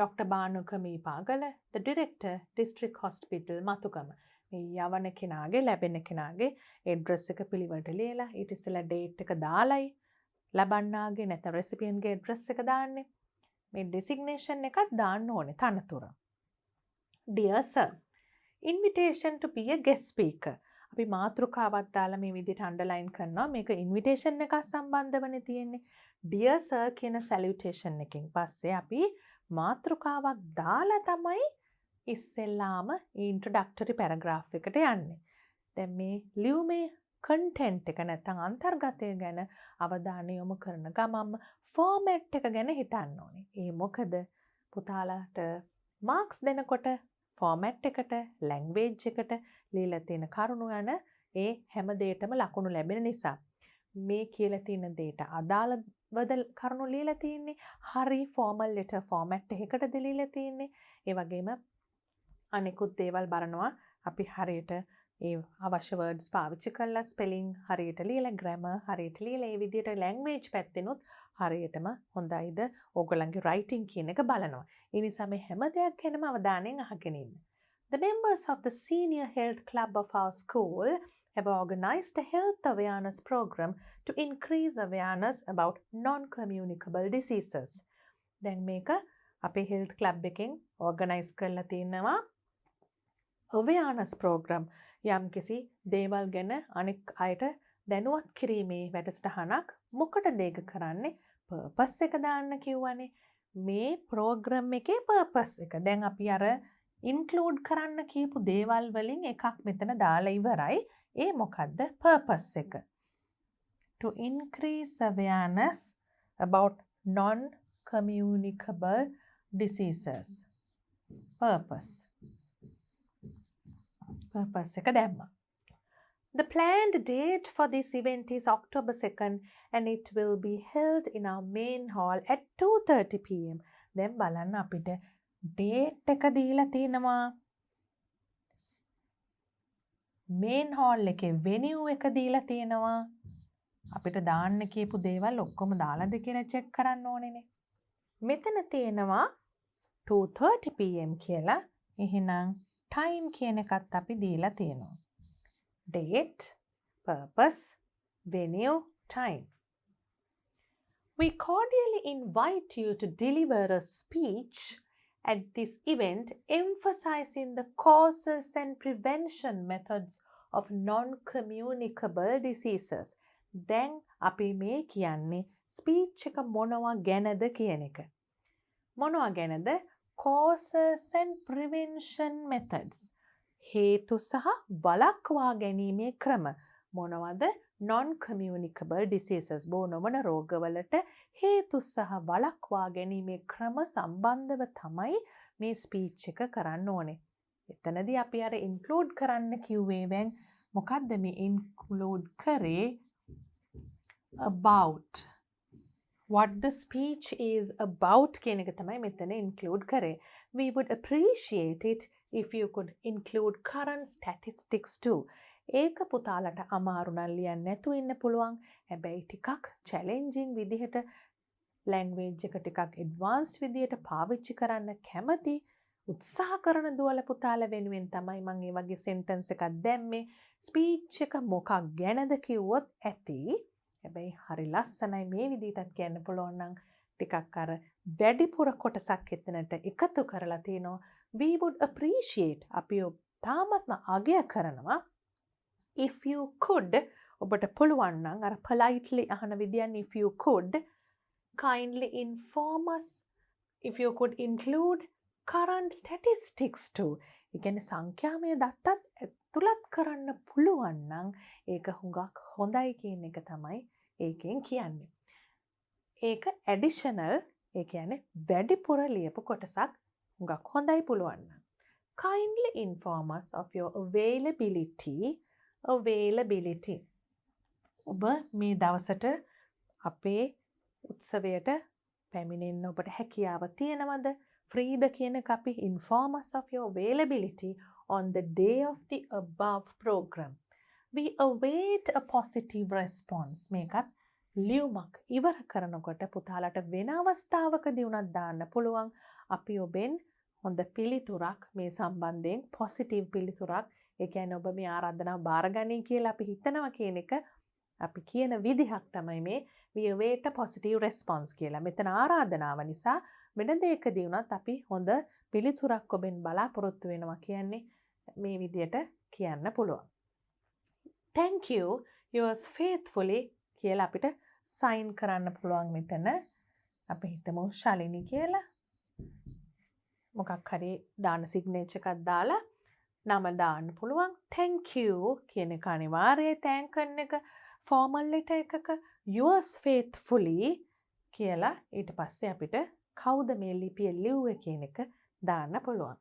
Dr. Banuka Meepagala, the director, District Hospital, Mathugama. මේ යවන කෙනාගේ ලැබෙන කෙනාගේ address එක පිළිවෙලට ලියලා ඊට ඉස්සෙල්ලා date එක දාලයි ලබන්නාගේ නැත්නම් recipient ගේ address එක දාන්නේ. මේ designation එකක් දාන්න ඕනේ තනතුර. Dear sir, invitation to be a guest speaker. අපි මාතෘකාවක් දාලා මේ විදිහට underline කරනවා. මේක invitation එකක් සම්බන්ධවනේ තියෙන්නේ. Dear sir කියන salutation එකෙන් පස්සේ අපි මාතෘකාවක් දාලා තමයි ඉස්සෙල්ලාම introductory paragraph එකට යන්නේ. දැන් මේ ලියුමේ content එක නැත්නම් අන්තර්ගතය ගැන අවධානය යොමු කරන ගමන්ම format එක ගැන හිතන්න ඕනේ. ඒ මොකද පුතාලාට marks දෙනකොට format එකට language එකට ලියලා තියෙන කරුණු යන ඒ හැම දෙයකටම ලකුණු ලැබෙන නිසා මේ කියලා තියෙන දෙයට අදාළවද කරුණු ලියලා තියෙන්නේ හරි formal letter format එකකටද ලියලා තියෙන්නේ. ඒ වගේම අනිකුත් දේවල් බලනවා අපි හරියට ඒ අවශ්‍ය words පාවිච්චි කරලා spelling හරියට ලියලා grammar හරියට ලියලා ඒ විදිහට language පැත්තෙනුත් හරියටම හොඳයිද ඕගොල්ලන්ගේ writing කියන එක බලනවා. ඒ නිසා මේ හැම දෙයක් ගැනම අවධානයෙන් අහගෙන ඉන්න. The members of the Senior Health Club of our school have organized a health awareness program to increase awareness about non-communicable diseases. දැන් මේක අපේ health club එකෙන් organize කරලා තියෙනවා awareness program. යම්කිසි දේවල් ගැන අනෙක් අයට දැනුවත් කිරීමේ වැඩසටහනක්. මොකටද ඒක කරන්නේ? purpose එක දාන්න කිව්වනේ. මේ program එකේ purpose එක. දැන් අපි අර include කරන්න කියපු දේවල් වලින් එකක් මෙතන දාලා ඉවරයි. ඒ මොකද්ද? purpose එක. To increase awareness about non-communicable diseases. Purpose. Purpose එක දැම්මා. The planned date for this event is October 2nd and it will be held in our main hall at 2:30 p.m. දැන් බලන්න අපිට date එක දීලා තියෙනවා. main hall එකේ venue එක දීලා තියෙනවා. අපිට දාන්න කියපු දේවල් ඔක්කොම දාලාද කියලා check කරන්න ඕනේනේ. මෙතන තියෙනවා 2:30 p.m. කියලා එහෙනම් time කියන එකත් අපි දීලා තියෙනවා. Date, purpose, venue, time. We cordially invite you to deliver a speech at this event emphasizing the causes and prevention methods of non-communicable diseases. දැන් අපි මේ කියන්නේ ස්පීච් එක මොනවා ගැනද කියන එක. මොනවා ගැනද? Causes and prevention methods. හේතු සහ වළක්වා ගැනීමේ ක්‍රම. මොනවද? Non-communicable diseases. බෝනොමන රෝගවලට හේතු සහ වළක්වා ගැනීමේ ක්‍රම සම්බන්ධව තමයි මේ ස්පීච් එක කරන්න ඕනේ. එතනදී අපි අර include කරන්න කිව්වේවෙන් මොකද්ද මේ include කරේ? About. What the speech is about කියන එක තමයි මෙතන include කරේ. We would appreciate it if you could include current statistics too. ඒක පුතාලට අමාරු නම් ලියන්න නැතුව ඉන්න පුළුවන්. හැබැයි ටිකක් challenging විදිහට language එක ටිකක් advanced විදිහට පාවිච්චි කරන්න කැමති උත්සාහ කරන දුවල පුතාලා වෙනුවෙන් තමයි මම මේ වගේ sentence එකක් දැම්මේ. speech එක මොකක් ගැනද කිව්වොත් ඇති. හැබැයි හරි ලස්සනයි මේ විදිහටත් කියන්න පුළුවන් නම් ටිකක් අර වැඩිපුර කොටසක් එතනට එකතු කරලා තිනවා. We would appreciate අපි තාමත්ම අගය කරනවා if you could ඔබට පුළුවන් නම් අර politely අහන විදියන් if you could kindly inform us if you could include current statistics too. ඒ කියන්නේ සංඛ්‍යාමය දත්තත් ඇතුළත් කරන්න පුළුවන් නම් ඒක හුඟක් හොඳයි කියන එක තමයි ඒකෙන් කියන්නේ. ඒක additional ඒ කියන්නේ වැඩිපුර ලියපු කොටසක් හුඟක් හොඳයි පුළුවන් නම්. Kindly inform us of your availability. ඔබ මේ දවසට අපේ උත්සවයට පැමිණෙන්න ඔබට හැකියාව තියෙනවද? Free ද කියන එක අපි inform us of your availability on the day of the above program. We await a positive response. මේකත් ලියුමක් ඉවර කරනකොට පුතාලට වෙන අවස්ථාවකදී උනත් දාන්න පුළුවන්. අපි ඔබෙන් හොඳ පිළිතුරක් මේ සම්බන්ධයෙන් positive පිළිතුරක්. ඒ කියන්නේ ඔබ මේ ආරාධනාව බාරගනී කියලා අපි හිතනවා කියන එක අපි කියන විදිහක් තමයි මේ we await a positive response කියලා. මෙතන ආරාධනාව නිසා වෙන දෙයකදී උනත් අපි හොඳ පිළිතුරක් ඔබෙන් බලාපොරොත්තු වෙනවා කියන්නේ මේ විදියට කියන්න පුළුවන්. Thank you, yours faithfully කියලා අපිට sign කරන්න පුළුවන් මෙතන. අපි හිතමු ශාලිනී කියලා. මොකක් හරි දාන signature එකක් දාලා නම දාන්න පුළුවන්. Thank you කියන එක අනිවාර්යයි. thank කරන එක formal letter එකක yours faithfully කියලා ඊට පස්සේ අපිට කවුද මේ ලිපිය ලිව්වේ කියන එක දාන්න පුළුවන්.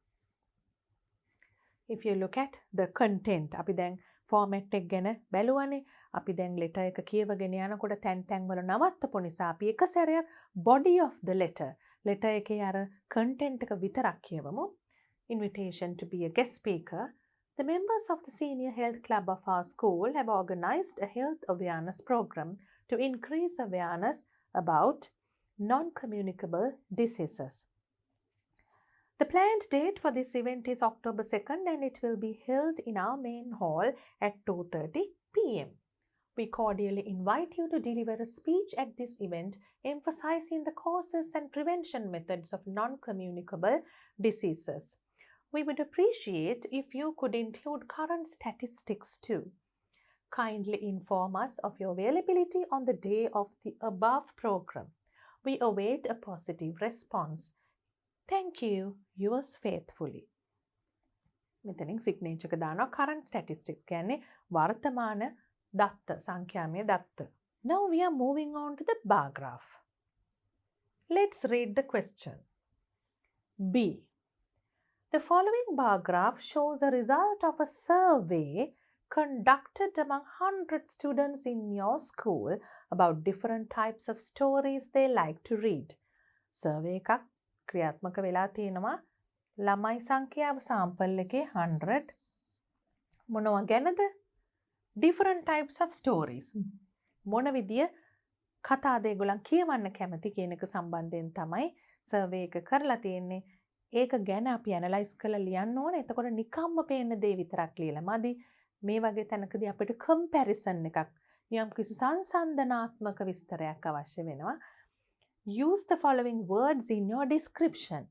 If you look at the content අපි දැන් format එක ගැන බැලුවනේ. අපි දැන් letter එක කියවගෙන යනකොට තැන් වල නවත්තපු නිසා අපි එක සැරයක් body of the letter එකේ අර content එක විතරක් කියවමු. Invitation to be a guest speaker. The members of the Senior Health Club of our school have organized a health awareness program to increase awareness about non-communicable diseases. The planned date for this event is October 2nd and it will be held in our main hall at 2:30 p.m. We cordially invite you to deliver a speech at this event emphasizing the causes and prevention methods of non-communicable diseases. We would appreciate if you could include current statistics too. Kindly inform us of your availability on the day of the above program. We await a positive response. Thank you, yours faithfully. මෙතනින් signature එක දානවා. current statistics කියන්නේ වර්තමාන දත්ත, සංඛ්‍යාමය දත්ත. Now we are moving on to the bar graph. Let's read the question. B. The following bar graph shows a result of a survey conducted among 100 students in your school about different types of stories they like to read. Survey එකක් ක්‍රියාත්මක වෙලා තියෙනවා. ළමයි සංඛ්‍යාව sample එකේ 100. මොනවා ගැනද? Different types of stories. මොන විදිය කතාද ඒගොල්ලන් කියවන්න කැමති කියන එක සම්බන්ධයෙන් තමයි survey එක කරලා තියෙන්නේ. ඒක ගැන අපි ඇනලයිස් කරලා ලියන්න ඕනේ. එතකොට නිකම්ම පේන දේ විතරක් ලියලා මදි. මේ වගේ තැනකදී අපිට කම්පැරිසන් එකක් යම් කිසි සංසන්දනාත්මක විස්තරයක් අවශ්‍ය වෙනවා. Use the following words in your description.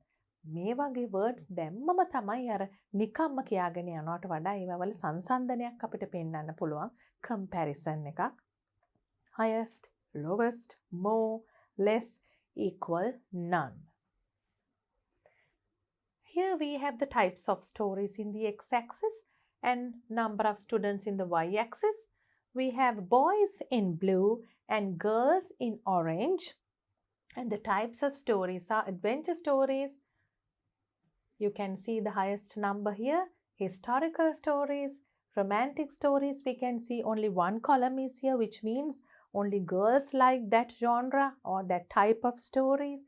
මේ වගේ words දැම්මම තමයි අර නිකම්ම කියාගෙන යනවට වඩා ඒවවල සංසන්දනයක් අපිට පෙන්වන්න පුළුවන්. comparison එකක්. highest, lowest, more, less, equal, none. Here we have the types of stories in the x-axis and number of students in the y-axis. We have boys in blue and girls in orange. And the types of stories are adventure stories. You can see the highest number here. Historical stories, romantic stories. We can see only one column is here, which means only girls like that genre or that type of stories.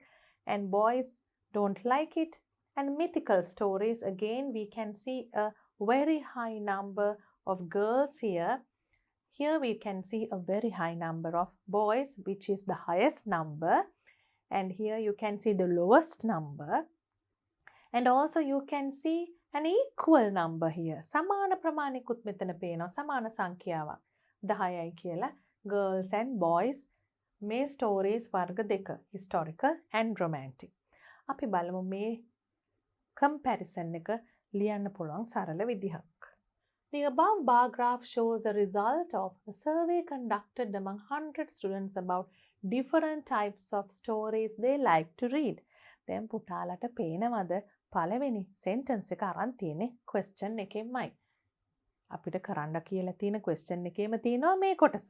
And boys don't like it. And mythical stories, again, we can see a very high number of girls here. Here we can see a very high number of boys, which is the highest number. And here you can see the lowest number. And also you can see an equal number here. සමාන ප්‍රමාණිකුත් මෙතන පේනවා. සමාන සංඛ්‍යාවක්. 10යි කියලා. Girls and boys. මේ stories වර්ග දෙක. Historical and romantic. අපි බලමු මේ comparison එක ලියන්න පුළුවන් සරල විදිහක්. The above bar graph shows a result of a survey conducted among 100 students about different types of stories they like to read. දැන් පුතාලට පේනවද පළවෙනි sentence එක අරන් තියෙන්නේ question එකෙන්මයි. අපිට කරන්න කියලා තියෙන question එකේම තියෙනවා මේ කොටස.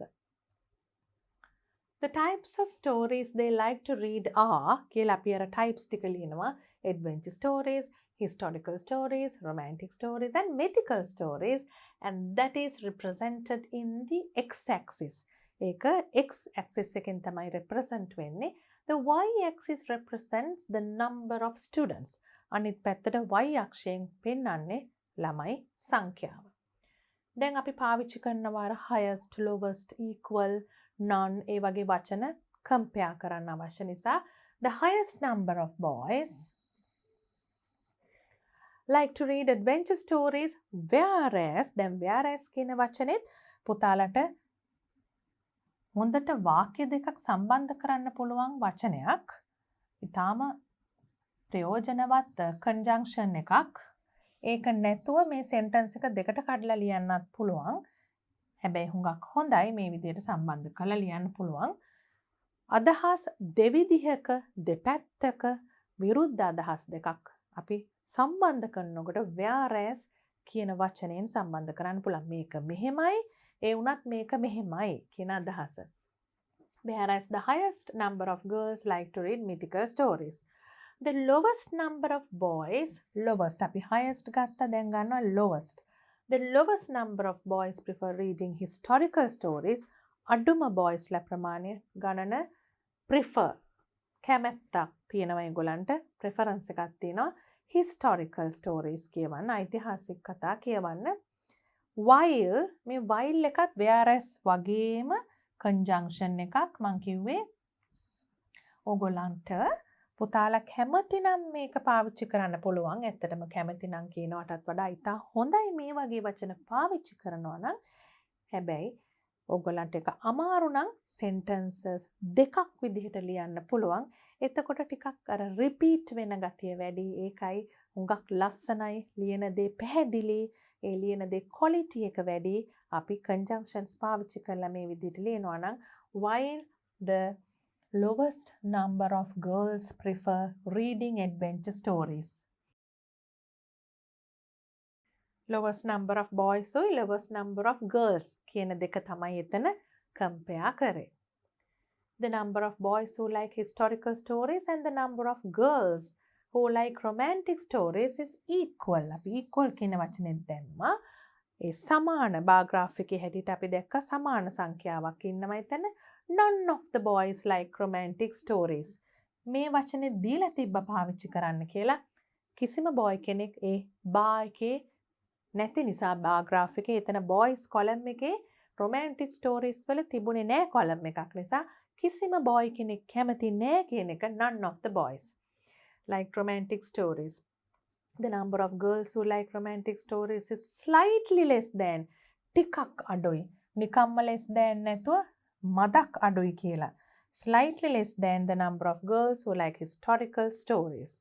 The types of stories they like to read are කියලා අපි අර types ටික ලියනවා. Adventure stories, historical stories, romantic stories and mythical stories, and that is represented in the x-axis. ඒක x-axis එකෙන් තමයි represent වෙන්නේ. The y-axis represents the number of students. අනිත් පැත්තට y අක්ෂයෙන් පෙන්වන්නේ ළමයි සංඛ්‍යාව. දැන් අපි පාවිච්චි කරනවා highest, lowest, equal, none ඒ වගේ වචන compare කරන්න අවශ්‍ය නිසා the highest number of boys like to read adventure stories, whereas දැන් whereas කියන වචනේත් පුතාලට හොඳට වාක්‍ය දෙකක් සම්බන්ධ කරන්න පුළුවන් වචනයක්. ඊටාම ප්‍රයෝජනවත් conjunction එකක්. ඒක නැතුව මේ sentence එක දෙකට කඩලා ලියන්නත් පුළුවන්. හැබැයි හුඟක් හොඳයි මේ විදිහට සම්බන්ධ කරලා ලියන්න පුළුවන්. අදහස් දෙවිධයක දෙපැත්තක විරුද්ධ අදහස් දෙකක් අපි සම්බන්ධ කරනකොට whereas කියන වචනයෙන් සම්බන්ධ කරන්න පුළුවන්. මේක මෙහෙමයි, ඒ වුණත් මේක මෙහෙමයි කියන අදහස. Whereas the highest number of girls like to read mythical stories. The lowest number of boys, lowest අපි highest ගත්තා දැන් ගන්නවා lowest. The lowest number of boys prefer reading historical stories. අඩුම boysලා ප්‍රමාණය ගණන prefer කැමැත්තක් තියෙනවා ඒගොල්ලන්ට preference එකක් තියෙනවා historical stories කියවන්න ඓතිහාසික කතා කියවන්න. while මේ while එකත් whereas වගේම conjunction එකක් මං කිව්වේ ඕගොල්ලන්ට පුතාලා කැමති නම් මේක පාවිච්චි කරන්න පුළුවන්. ඇත්තටම කැමති නම් කියනවටත් වඩා ඉතා හොඳයි මේ වගේ වචන පාවිච්චි කරනවා නම්. හැබැයි ඕගොල්ලන්ට ඒක අමාරු නම් sentences දෙකක් විදිහට ලියන්න පුළුවන්. එතකොට ටිකක් අර repeat වෙන ගතිය වැඩි. ඒකයි හුඟක් ලස්සනයි ලියන දේ පැහැදිලි. ඒ ලියන දේ quality එක වැඩි. අපි conjunctions පාවිච්චි කරලා මේ විදිහට ලියනවා නම් while the lowest number of girls prefer reading adventure stories. Lowest number of boys or lowest number of girls කියන දෙක තමයි එතන compare කරේ. The number of boys who like historical stories and the number of girls who like romantic stories is equal. අපි equal කියන වචනේ දැම්මා. ඒ සමාන bar graph එකේ හැටියට අපි දැක්ක සමාන සංඛ්‍යාවක් ඉන්නවා එතන. None of the boys like romantic stories. මේ වචනේ දීලා තිබ්බ පාවිච්චි කරන්න කියලා. කිසිම boy කෙනෙක් ඒ bar එකේ නැති නිසා bar graph එකේ එතන boys column එකේ romantic stories වල තිබුණේ නැහැ column එකක් නිසා කිසිම boy කෙනෙක් කැමති නැහැ කියන එක none of the boys. like romantic stories. The number of girls who like romantic stories is slightly less than ටිකක් අඩුයි. නිකම්ම less than නැතුව මදක් අඩුයි කියලා. Slightly less than the number of girls who like historical stories.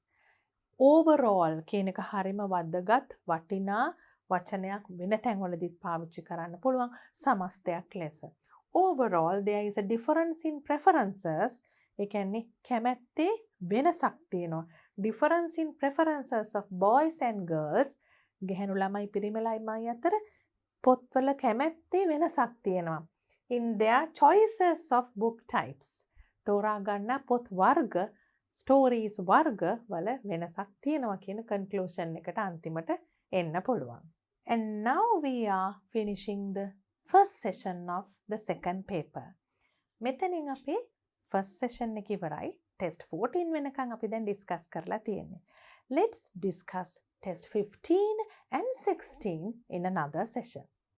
Overall කියන එක හරිම වැදගත් වටිනා වචනයක් වෙන තැන්වලදීත් පාවිච්චි කරන්න පුළුවන් සමස්තයක් ලෙස. Overall there is a difference in preferences. ඒ කියන්නේ කැමැත්තේ වෙනසක් තියෙනවා. Difference in preferences of boys and girls. ගැහැණු ළමයි පිරිමි ළමයි අතර පොත්වල කැමැත්තේ වෙනසක් තියෙනවා. In their choices of book types. තෝරා ගන්න පොත් වර්ග stories වර්ග වල වෙනසක් තියෙනවා කියන conclusion එකට අන්තිමට එන්න පුළුවන්. And now we are finishing the first session of the second paper. මෙතනින් අපේ first session එක ඉවරයි. Test 14 වෙනකන් අපි දැන් discuss කරලා තියෙන්නේ. Let's discuss test 15 and 16 in another session.